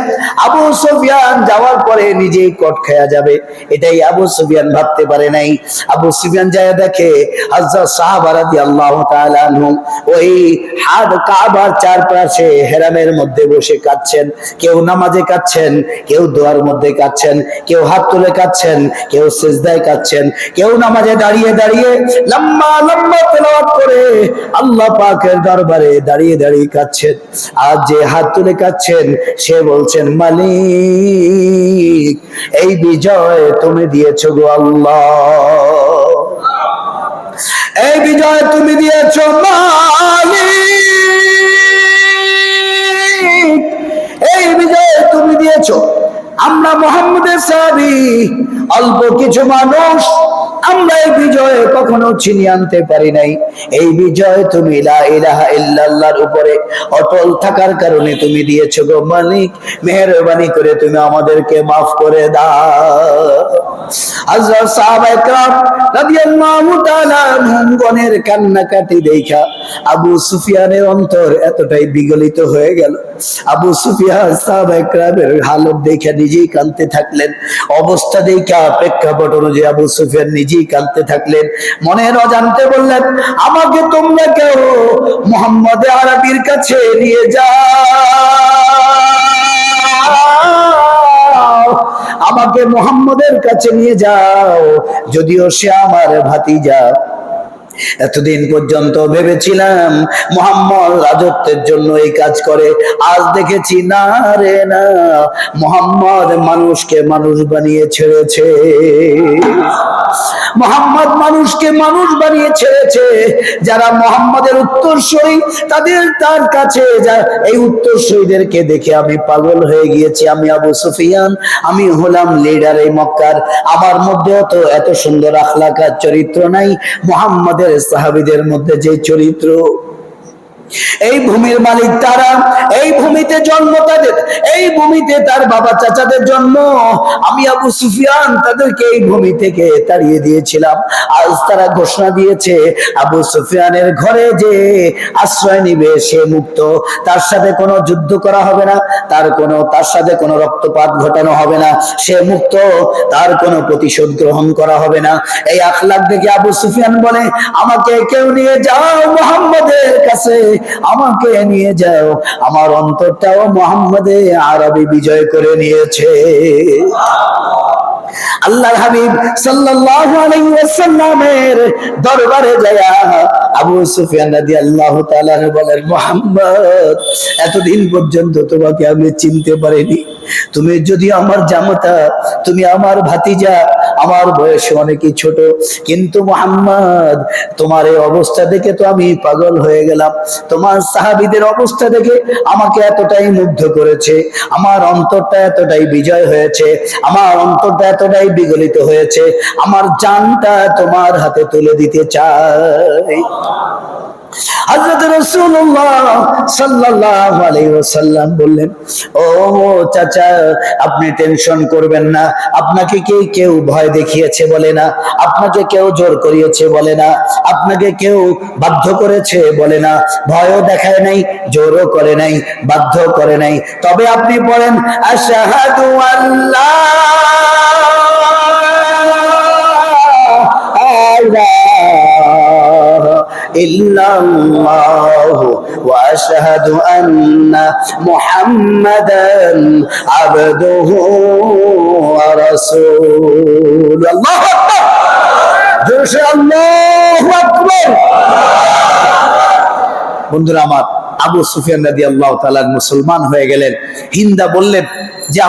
S1: আবু সুফিয়ান যাওয়ার পরে নিজেই কট খায়া যাবে, এটাই আবু সুফিয়ান ভাবতে পারে নাই। আবু সুফিয়ান যায় দেখে হযরত সাহাবা রাদিয়াল্লাহু তাআলা আনহুম ওই কাবার চারপাশে হেরামের মধ্যে বসে কাঁদছেন। কেউ নামাজে কাঁদছেন, কেউ দোয়ার মধ্যে কাঁদছেন, কেউ হাত তুলে কাঁদছেন, কেউ সিজদায় কাঁদছেন, কেউ নামাজে দাঁড়িয়ে দাঁড়িয়ে লম্বা লম্বা তেলাওয়াত করে আল্লাহ পাকের দরবারে দাঁড়িয়ে দাঁড়িয়ে কাঁদছেন। আর যে হাত তুলে কাঁদছেন সে বলছেন, মালিক এই বিজয় তুমি দিয়েছো গো আল্লাহ, এই বিজয় তুমি দিয়েছো মালিক, এই বিজয় তুমি দিয়েছো। আমরা মুহাম্মদের সাহাবী, অল্প কিছু মানুষ আমরা এই বিজয় কখনো ছিনিয়ে আনতে পারি নাই। এই বিজয় তুমি লা ইলাহা ইল্লাল্লাহর উপরে অটল থাকার কারণে তুমি দিয়েছো গো মালিক। মেহেরবানি করে তুমি আমাদেরকে মাফ করে দাও। হযরত সাহাবায়ে কেরাম রাদিয়াল্লাহু তাআলা আনহুগণের কান্নাকাটি দেখা আবু সুফিয়ানের অন্তর এতটাই বিগলিত হয়ে গেল। আবু সুফিয়ান সাহাবায়ে কেরামের হালত দেখে নিজেই কাঁদতে থাকলেন। অবস্থা দেখা প্রেক্ষাপট অনুযায়ী আবু সুফিয়ান নিজেই কাঁদতে থাকলেন। মনের অজান্তে বললেন, আমাকে তোমরা কেউ মুহাম্মদ আরবীর কাছে নিয়ে যাও, আমাকে মুহাম্মদের কাছে নিয়ে যাও, যদিও সে আমার ভাতিজা। এতদিন পর্যন্ত ভেবেছিলাম মুহাম্মদ রাজত্বের জন্য এই কাজ করে, আজ দেখেছি না রে না, মুহাম্মদ মানুষকে মানুষ বানিয়ে ছেড়েছে। মুহাম্মদ মানুষকে মানুষ বানিয়ে ছেড়েছে। যারা মুহাম্মাদের উত্তরসূরি তার কাছে এই উত্তরসূরিদেরকে দেখে আমি পাগল হয়ে গিয়েছি। আমি আবু সুফিয়ান, আমি হলাম লিডার এই মক্কার। আমার মধ্যেও তো এত সুন্দর আখলাক আর চরিত্র নাই মুহাম্মাদের সাহাবীদের মধ্যে যে চরিত্র। এই ভূমির মালিক তারা, এই ভূমিতে জন্ম তাদের, এই ভূমিতে তার বাবা চাচাদের জন্ম। আমি আবু সুফিয়ান তাদেরকে এই ভূমি থেকে তাড়িয়ে দিয়েছিলাম। আজ তারা ঘোষণা দিয়েছে আবু সুফিয়ানের ঘরে যে আশ্রয় নিবে সে মুক্ত, তার সাথে কোনো যুদ্ধ করা হবে না, তার সাথে কোনো রক্তপাত ঘটানো হবে না, সে মুক্ত, তার কোনো প্রতিশোধ গ্রহণ করা হবে না। এই আখলাক দেখে আবু সুফিয়ান বলে, আমাকে কেউ নিয়ে যাও মুহাম্মদের কাছে, আমাকে নিয়ে যাও। আমার অন্তরটাও মুহাম্মদে আরবী বিজয় করে নিয়েছে। আল্লাহর হাবিব সাল্লাল্লাহু আলাইহি ওয়াসাল্লামের দরবারে যায় আবু সুফিয়ান রাদিয়াল্লাহু তাআলা বলেন, মুহাম্মদ এতদিন পর্যন্ত তোমাকে আমি চিনতে পারিনি, তুমি যদি আমার জামাতা, তুমি আমার ভাতিজা, আমার বয়সে অনেকই ছোট, কিন্তু মুহাম্মদ তোমার এই অবস্থা দেখে তো আমি পাগল হয়ে গেলাম। তোমার সাহাবীদের অবস্থা দেখে আমাকে এতটাই মুগ্ধ করেছে, আমার অন্তরটা এতটাই বিজয় হয়েছে, আমার অন্তরটা এতটাই বিগলিত হয়েছে, আমার জানটা তোমার হাতে তুলে দিতে চাই। হযরত রাসূলুল্লাহ সাল্লাল্লাহু আলাইহি ওয়াসাল্লাম বললেন, ও চাচা আপনি টেনশন করবেন না, আপনাকে কেউ ভয় দেখিয়েছে বলে না, আপনাকে কেউ জোর করিয়েছে বলে না, আপনাকে কেউ বাধ্য করেছে বলে না, ভয়ও দেখায় নাই, জোরও করে নাই, বাধ্য করে নাই। তবে আপনি পড়েন আশহাদু আল্লা ইল্লাল্লাহু ওয়া আশহাদু আন্না মুহাম্মাদান আবদুহু ওয়া রাসূলুহু। আল্লাহু আকবার, জোরে আল্লাহু আকবার। বন্ধুরা আমার, আবু সুফিয়ান রাদিয়াল্লাহু তাআলা মুসলমান হয়ে গেলেন। হিন্দা বললেন যে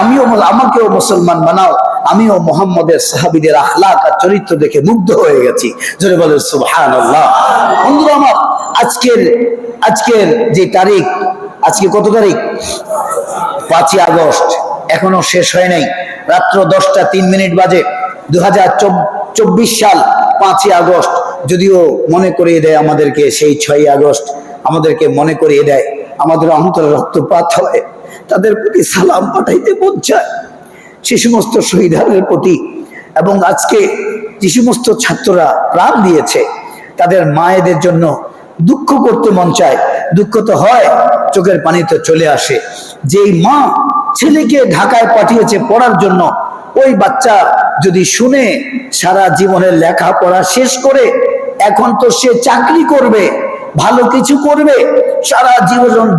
S1: আমাকেও মুসলমান বানাও, আমিও মুহাম্মদের সাহাবীদের আখলাক আর চরিত্র দেখে মুগ্ধ হয়ে গেছি। জোরে বলেন সুবহানাল্লাহ। বন্ধুরা আমার, আজকের যে তারিখ, আজকে কত তারিখ? 5ই আগস্ট, এখনো শেষ হয় নাই। রাত্র 10টা 3 বাজে। 2024 সাল 5ই আগস্ট। যদিও মনে করিয়ে দেয় আমাদেরকে সেই 6ই আগস্ট, আমাদেরকে মনে করিয়ে দেয়, আমাদের অন্তরে রক্তপাত হয়, তাদের প্রতি সালাম পাঠাইতে মন চায়, সে সমস্ত শহীদদের প্রতি। এবং আজকে যে সমস্ত ছাত্ররা প্রাণ দিয়েছে তাদের মায়েদের জন্য দুঃখ করতে মন চায়। দুঃখ তো হয়, চোখের পানি তো চলে আসে। যেই মা ছেলেকে ঢাকায় পাঠিয়েছে পড়ার জন্য, ওই বাচ্চা যদি শুনে সারা জীবনের লেখাপড়া শেষ করে এখন তো সে চাকরি করবে, ভালো কিছু করবে, সারা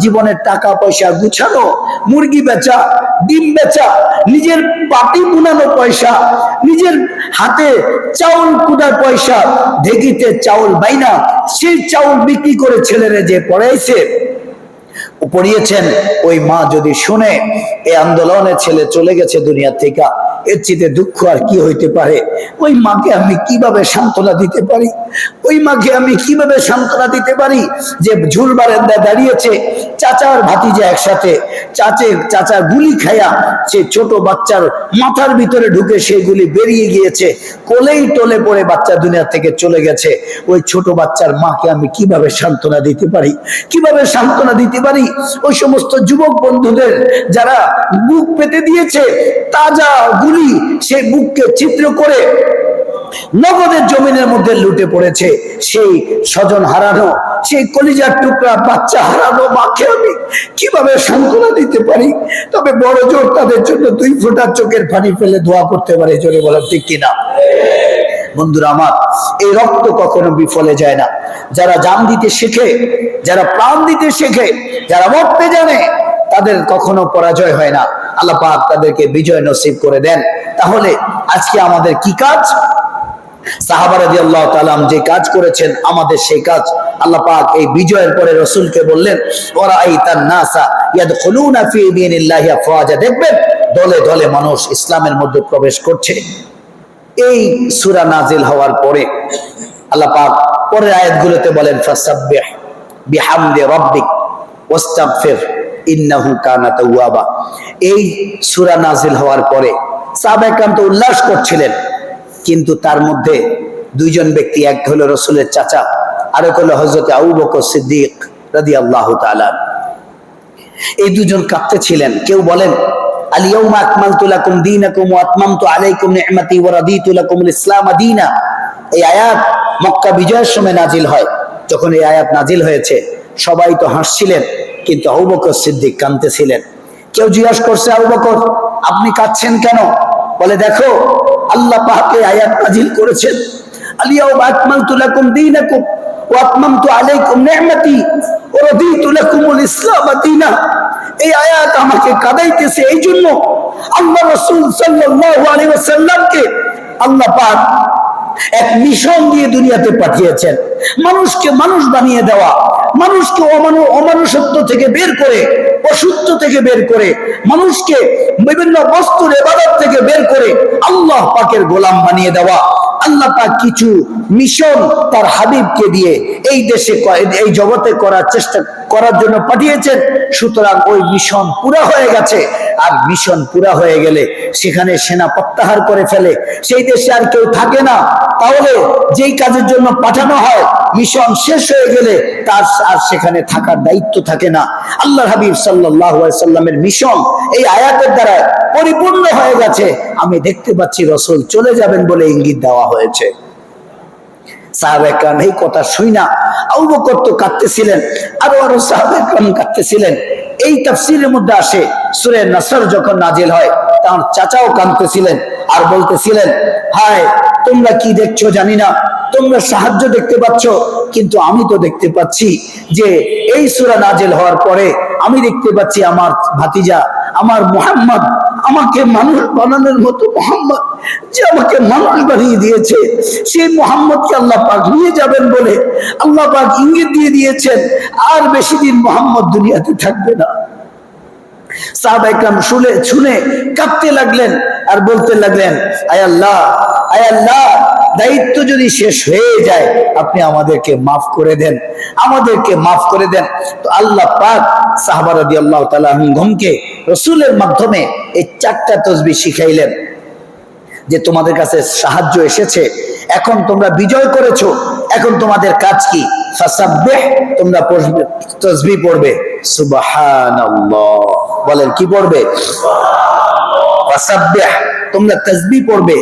S1: জীবনের টাকা পয়সা গুছানো, মুরগি বেচা, ডিম বেচা, নিজের পাটি বুনানো পয়সা, নিজের হাতে চাউল কুদার পয়সা, ঢেকিতে চাউল বাইনা সেই চাউল বিক্রি করে ছেলেরে যে পড়াইছে, পড়িয়েছেন, ওই মা যদি শুনে এই আন্দোলনে ছেলে চলে গেছে দুনিয়া থেকে, এর চেয়ে দুঃখ আর কি হইতে পারে? ওই মাকে আমি কিভাবে সান্ত্বনা দিতে পারি? ওই মাকে আমি কিভাবে সান্ত্বনা দিতে পারি যে ঝুল বারান্দায় দাঁড়িয়েছে, চাচা আর ভাতিজা একসাথে, চাচা গুলি খায়া সে ছোট বাচ্চার মাথার ভিতরে ঢুকে সেই গুলি বেরিয়ে গিয়েছে, কোলেই টলে পড়ে বাচ্চা দুনিয়া থেকে চলে গেছে। ওই ছোট বাচ্চার মাকে আমি কিভাবে সান্ত্বনা দিতে পারি? কিভাবে সান্ত্বনা দিতে পারি ওই সমস্ত যুবক বন্ধুদের যারা বুক পেতে দিয়েছে, তাজা গুলি সেই বুককে ছিদ্র করে নগদের জমিনের মধ্যে লুটে পড়েছে? সেই স্বজন হারানো, সেই কলিজার টুকরা বাচ্চা হারানো মাকে আমি কিভাবে সান্ত্বনা দিতে পারি? তবে বড় জোর তাদের জন্য 2 ফোঁটা চোখের পানি ফেলে দোয়া করতে পারে। জোরে বলেন ঠিক কিনা? বন্ধুরা আমার, এই রক্ত কখনো বিফলে যায় না। যারা জান দিতে শেখে, যারা প্রাণ দিতে শেখে, যারা মরতে জানে, তাদের কখনো পরাজয় হয় না। আল্লাহ পাক তাদেরকে বিজয় নসিব করে দেন। তাহলে আজকে আমাদের কি কাজ? সাহাবা রাদিয়াল্লাহু তাআলা যে কাজ করেছেন, আমাদের সেই কাজ। আল্লাহ পাক এই বিজয়ের পরে রাসূলকে বললেন, ওয়ারাআইতান নাসা ইয়াদখুলুনা ফি দীনিল্লাহি আফওয়াজা, দেখবেন দলে দলে মানুষ ইসলামের মধ্যে প্রবেশ করছে। এই সূরা নাজিল হওয়ার পরে আল্লাহ পাক পরের আয়াতগুলোতে বলেন, ফাসাব্বিহ বিহামদি রাব্বিক ওয়াস্তাগফির ইন্নাহু কানা তাওয়াবা। এই সূরা নাজিল হওয়ার পরে সাহাবায়ে কেরাম তো উল্লাস করছিলেন, কিন্তু তার মধ্যে 2 জন ব্যক্তি, এক হলো রাসূলের চাচা, আর এক হলো হযরত আবু বকর সিদ্দিক রাদিয়াল্লাহু তাআলা। এই 2 জন কাঁদতেছিলেন। কেউ বলেন, আল ইয়াউমা আকমালতু লাকুম দীনাকুম ওয়া আতমামতু আলাইকুম নি'মাতি ওয়া রাদিতু লাকুমুল ইসলাম দীনা। এই আয়াত মক্কা বিজয়ের সময় নাজিল হয়। যখন এই আয়াত নাজিল হয়েছে, সবাই তো হাসছিলেন, কিন্তু আবু বকর সিদ্দিক কাঁদতেছিলেন। কেউ জিজ্ঞাসা করছে, আবু বকর আপনি কাঁদছেন কেন? বলে, দেখো আল্লাহ পাক এই আয়াত নাজিল করেছেন, আল ইয়াউমা আকমালতু লাকুম দীনাকুম ওয়া আতমামতু আলাইকুম নি'মাতি ওয়া রাদিতু লাকুমুল ইসলাম দীনা। এই আয়াত আমাকে কাঁদাইতেছে এই জন্য, আল্লাহ রাসূল সাল্লাল্লাহু আলাইহি ওয়াসাল্লামকে আল্লাহ পাক এক মিশন দিয়ে দুনিয়াতে পাঠিয়েছেন, মানুষকে মানুষ বানিয়ে দেওয়া, মানুষকে অমানুষত্ব থেকে বের করে, অসুস্থ থেকে বের করে, মানুষকে বিভিন্ন বস্তুর ইবাদত থেকে বের করে আল্লাহ পাকের গোলাম বানিয়ে দেওয়া। আল্লাহ পাক কিছু মিশন তার হাবিবকে দিয়ে এই দেশে, এই জগতে করার জন্য পাঠিয়েছেন। সুতরাং ওই মিশন পুরা হয়ে গেছে। আর মিশন পুরা হয়ে গেলে সেখানে সেনা প্রত্যাহার করে ফেলে, সেই দেশে আর কেউ থাকে না। তাহলে যেই কাজের জন্য পাঠানো হয়, মিশন শেষ হয়ে গেলে তার আর সেখানে থাকার দায়িত্ব থাকে না। আল্লাহর হাবিব সাল্লাল্লাহু আলাইহি সাল্লামের মিশন এই আয়াতের দ্বারা পরিপূর্ণ হয়ে গেছে। আমি দেখতে পাচ্ছি রাসূল চলে যাবেন বলে ইঙ্গিত দেওয়া হয়েছে। সাহাবায়ে কেরাম এই কথা শুনা, আবু বকর তো কাঁদতেছিলেন, আরো সাহাবায়ে কেরাম কাঁদতেছিলেন। এই তাফসীরের মধ্যে আসে, সূরা নাসর যখন নাজিল হয়, তার চাচাও কাঁদতেছিলেন আর বলতেছিলেন, হায় তোমরা কি দেখছো জানি না, তোমরা সাহায্য দেখতে পাচ্ছ, কিন্তু আমি তো দেখতে পাচ্ছি যে এই সূরা নাজিল হওয়ার পরে আমি দেখতে পাচ্ছি আমার ভাতিজা, আমার মুহাম্মদ, আমাকে মানুষ বানানোর মতো মুহাম্মদ, যে আমাকে মানুষ বানিয়ে দিয়েছে, সেই মুহাম্মদকে আল্লাহ পাক নিয়ে যাবেন বলে আল্লাহ পাক ইঙ্গিত দিয়ে দিয়েছেন। আর বেশি দিন মুহাম্মদ দুনিয়াতে থাকবে না। সাহাবায়ে কেরাম শুনে কাঁদতে লাগলেন আর বলতে লাগলেন, আয় আল্লাহ, আয় আল্লাহ, দায়িত্ব যদি শেষ হয়ে যায় আপনি আমাদেরকে মাফ করে দেন, আমাদেরকে মাফ করে দেন। তো আল্লাহ পাক সাহাবা রাদিয়াল্লাহু তাআলা আনহুমকে রাসূলের মাধ্যমে এই 4টা তাসবিহ শিখাইলেন যে তোমাদের কাছে সাহায্য এসেছে, এখন তোমরা বিজয় করেছো, এখন তোমাদের কাজ কি? ফাসাব্বিহ, তোমরা তাসবিহ পড়বে, সুবহানাল্লাহ, বলেন কি পড়বে? ফাসাব্বিহ, তোমরা তাসবিহ পড়বে,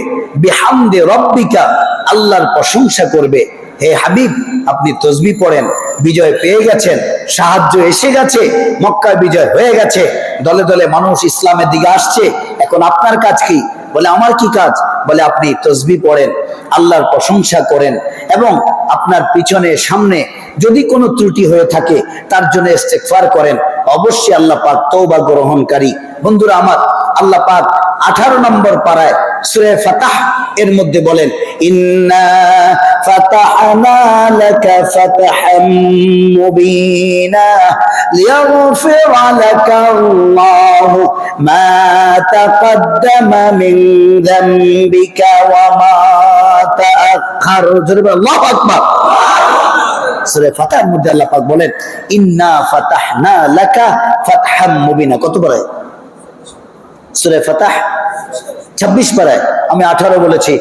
S1: বিহামদি রাব্বিকা, আল্লাহর প্রশংসা করবে। হে হাবিব, আপনি তাসবিহ পড়েন, বিজয় পেয়ে গেছেন, সাহায্য এসে গেছে, মক্কায় বিজয় হয়ে গেছে, দলে দলে মানুষ ইসলামের দিকে আসছে, এখন আপনার কাজ কি? বলে, আমার কি কাজ? বলে, আপনি তাসবিহ পড়েন, আল্লাহর প্রশংসা করেন, এবং আপনার পিছনে সামনে যদি কোনো ত্রুটি হয়ে থাকে তার জন্য ইস্তেগফার করেন। অবশ্যই আল্লাহ পাক তওবা গ্রহণকারী। বন্ধুরা আমার, আল্লাহ পাক 18 নম্বর পারায় সূরা ফাতহ এর মধ্যে বলেন, ইন্না ফাতাহনা লাকা ফাতহাম মুবিনা লিয়াগফিরা লাকা আল্লাহু মা তাকদ্দামা মিন যামবিকা ওয়া মা তাআখার। আল্লাহু আকবার। সূরা ফাতহার মধ্যে আল্লাহ পাক বলেন ইন্না ফাতাহনা লাকা ফাতহাম মুবিনা। কত পারে সূরা ফাতহ? 26 পারায়। আমি 18 বলেছি,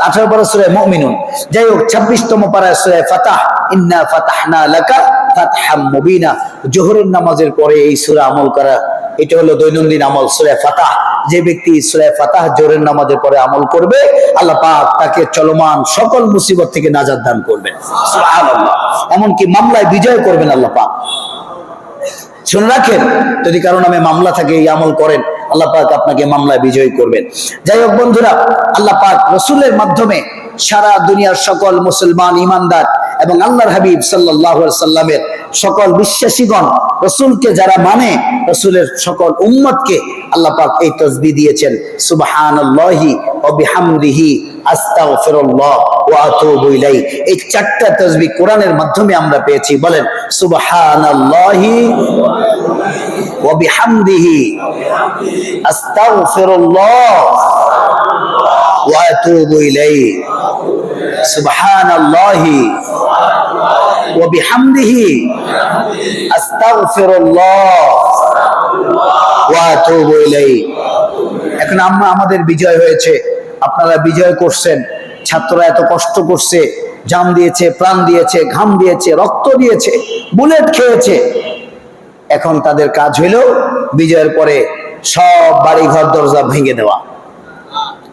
S1: 18 পারা সূরা মুমিনুন। যাই হোক 26তম পারায় সূরা ফাতহ, ইন্না ফাতাহনা লাকা ফাতহাম মুবিনা। জোহরের নামাজের পরে এই সূরা আমল করা, এটা হলো দৈনন্দিন আমল সূরা ফাতহ। যে ব্যক্তি সূরা ফাতহ জোহরের নামাজের পরে আমল করবে, আল্লাহ পাক তাকে চলমান সকল মুসিবত থেকে নাজাত দান করবেন। সুবহানাল্লাহ। এমনকি মামলায় বিজয় করবেন আল্লাহ পাক। শুনে রাখেন, যদি কারো নামে মামলা থাকে এই আমল করেন, আল্লাহ পাক আপনাকে মামলায় বিজয়ী করবেন। যাই হোক বন্ধুরা, আল্লাহ পাক রাসূলের মাধ্যমে সারা দুনিয়ার সকল মুসলমান ইমানদার এবং আল্লাহর হাবিব সাল্লাল্লাহু আলাইহি সাল্লামের সকল বিশ্বাসীগণ, রাসূলকে যারা মানে, রাসূলের সকল উম্মতকে আল্লাহ পাক এই তাসবিহ দিয়েছেন, সুবহানাল্লাহি ওয়া বিহামদিহি আস্তাগফিরুল্লাহ ওয়া আতুবু ইলাইহি। এই চারটা তাসবিহ কোরআনের মাধ্যমে আমরা পেয়েছি। বলেন সুবহানাল্লাহি ওয়া বিহামদিহি আস্তাগফিরুল্লাহ ওয়া আতুবু ইলাইহি। সুবহানাল্লাহি ওয়া বিহামদিহি আস্তাগফিরুল্লাহ ওয়া আতুবু ইলাইহি। এখন আমাদের বিজয় হয়েছে, আপনারা বিজয় করছেন। ছাত্ররা এত কষ্ট করছে, জান দিয়েছে, প্রাণ দিয়েছে, ঘাম দিয়েছে, রক্ত দিয়েছে, বুলেট খেয়েছে। এখন তাদের কাজ হইল বিজয়ের পরে সব বাড়ি ঘর দরজা ভেঙে দেওয়া।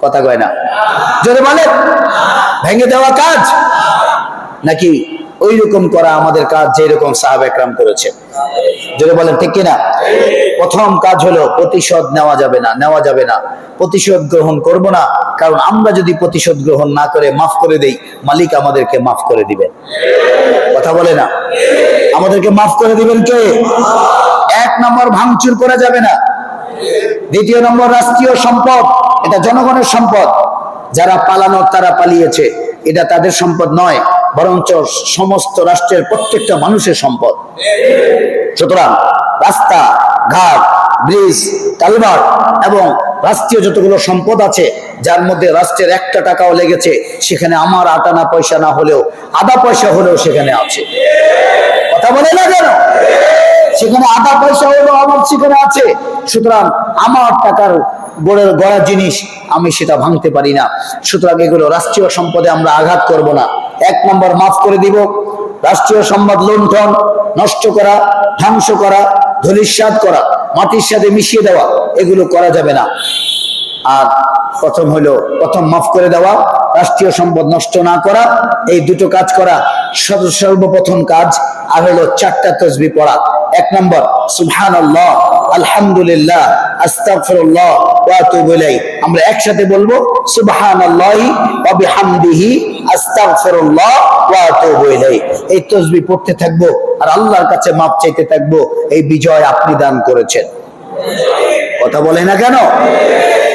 S1: কথা কয় না? জোরে বলে, ভেঙে দেওয়া কাজ নাকি ওই রকম করা আমাদের কাজ যেরকম সাহাবা একরাম করেছে? জোরে বলেন ঠিক কিনা? প্রথম কাজ হলো প্রতিশোধ নেওয়া যাবে না, নেওয়া যাবে না, প্রতিশোধ গ্রহণ করব না। কারণ আমরা যদি প্রতিশোধ গ্রহণ না করে মাফ করে দেই, মালিক আমাদেরকে মাফ করে দিবেন। কথা বলে না? আমাদেরকে মাফ করে দিবেন কে? এক নম্বর, ভাঙচুর করা যাবে না। দ্বিতীয় নম্বর, রাষ্ট্রীয় সম্পদ, এটা জনগণের সম্পদ। যারা পালানোর তারা পালিয়েছে, এটা তাদের সম্পদ নয়, বরঞ্চ সমস্ত রাষ্ট্রের প্রত্যেকটা মানুষের সম্পদ। সুতরাং রাস্তা ঘাট, ব্রিজ, কালভার্ট এবং রাষ্ট্রীয় যতগুলো সম্পদ আছে, যার মধ্যে রাষ্ট্রের একটা টাকাও লেগেছে, সেখানে আমার আটানা পয়সা না হলেও আধা পয়সা হলেও সেখানে আছে। কথা বলে না কেন? সেখানে আধা পয়সা হলেও আমার সেখানে আছে। সুতরাং আমার টাকার গড়া জিনিস আমি সেটা ভাঙতে পারি না। সুতরাং এগুলো রাষ্ট্রীয় সম্পদে আমরা আঘাত করব না। এক নম্বর, মাফ করে দিব। রাষ্ট্রীয় সম্পদ লুণ্ঠন, নষ্ট করা, ধ্বংস করা, ধূলিসাৎ করা, মাটির সাথে মিশিয়ে দেওয়া, এগুলো করা যাবে না। আর প্রথম মাফ করে দেওয়া, রাষ্ট্রীয় সম্পদ নষ্ট না করা, এই দুটো কাজ করা সর্বপ্রথম কাজ। আর হলো চারটা তাসবিহ পড়া। এক নম্বর, সুবহানাল্লাহ, আলহামদুলিল্লাহ, আস্তাগফিরুল্লাহ ওয়া আতুবু ইলাইহি। আমরা একসাথে বলবো সুবহানাল্লাহি ওয়া বিহামদিহি আস্তাগফিরুল্লাহ ওয়া আতুবু ইলাইহি। এই তাসবিহ পড়তে থাকবো আর আল্লাহর কাছে মাপ চাইতে থাকবো। এই বিজয় আপনি দান করেছেন। কথা বলে না কেন?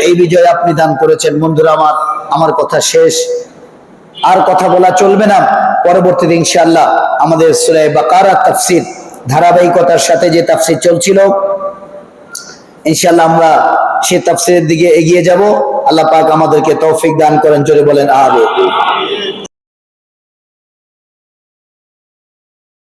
S1: এই বিজয় আপনি দান করেছেন। বন্ধুরা আমার কথা শেষ, আর কথা বলা চলবে না। পরবর্তীতে ইনশাআল্লাহ আমাদের সূরা বাকারা তাফসীর ধারাবাহিকতার সাথে যে তাফসীর চলছিল, ইনশাআল্লাহ আমরা সেই তাফসীরের দিকে এগিয়ে যাব। আল্লাহ পাক আমাদেরকে তৌফিক দান করেন। জোরে বলেন আমিন।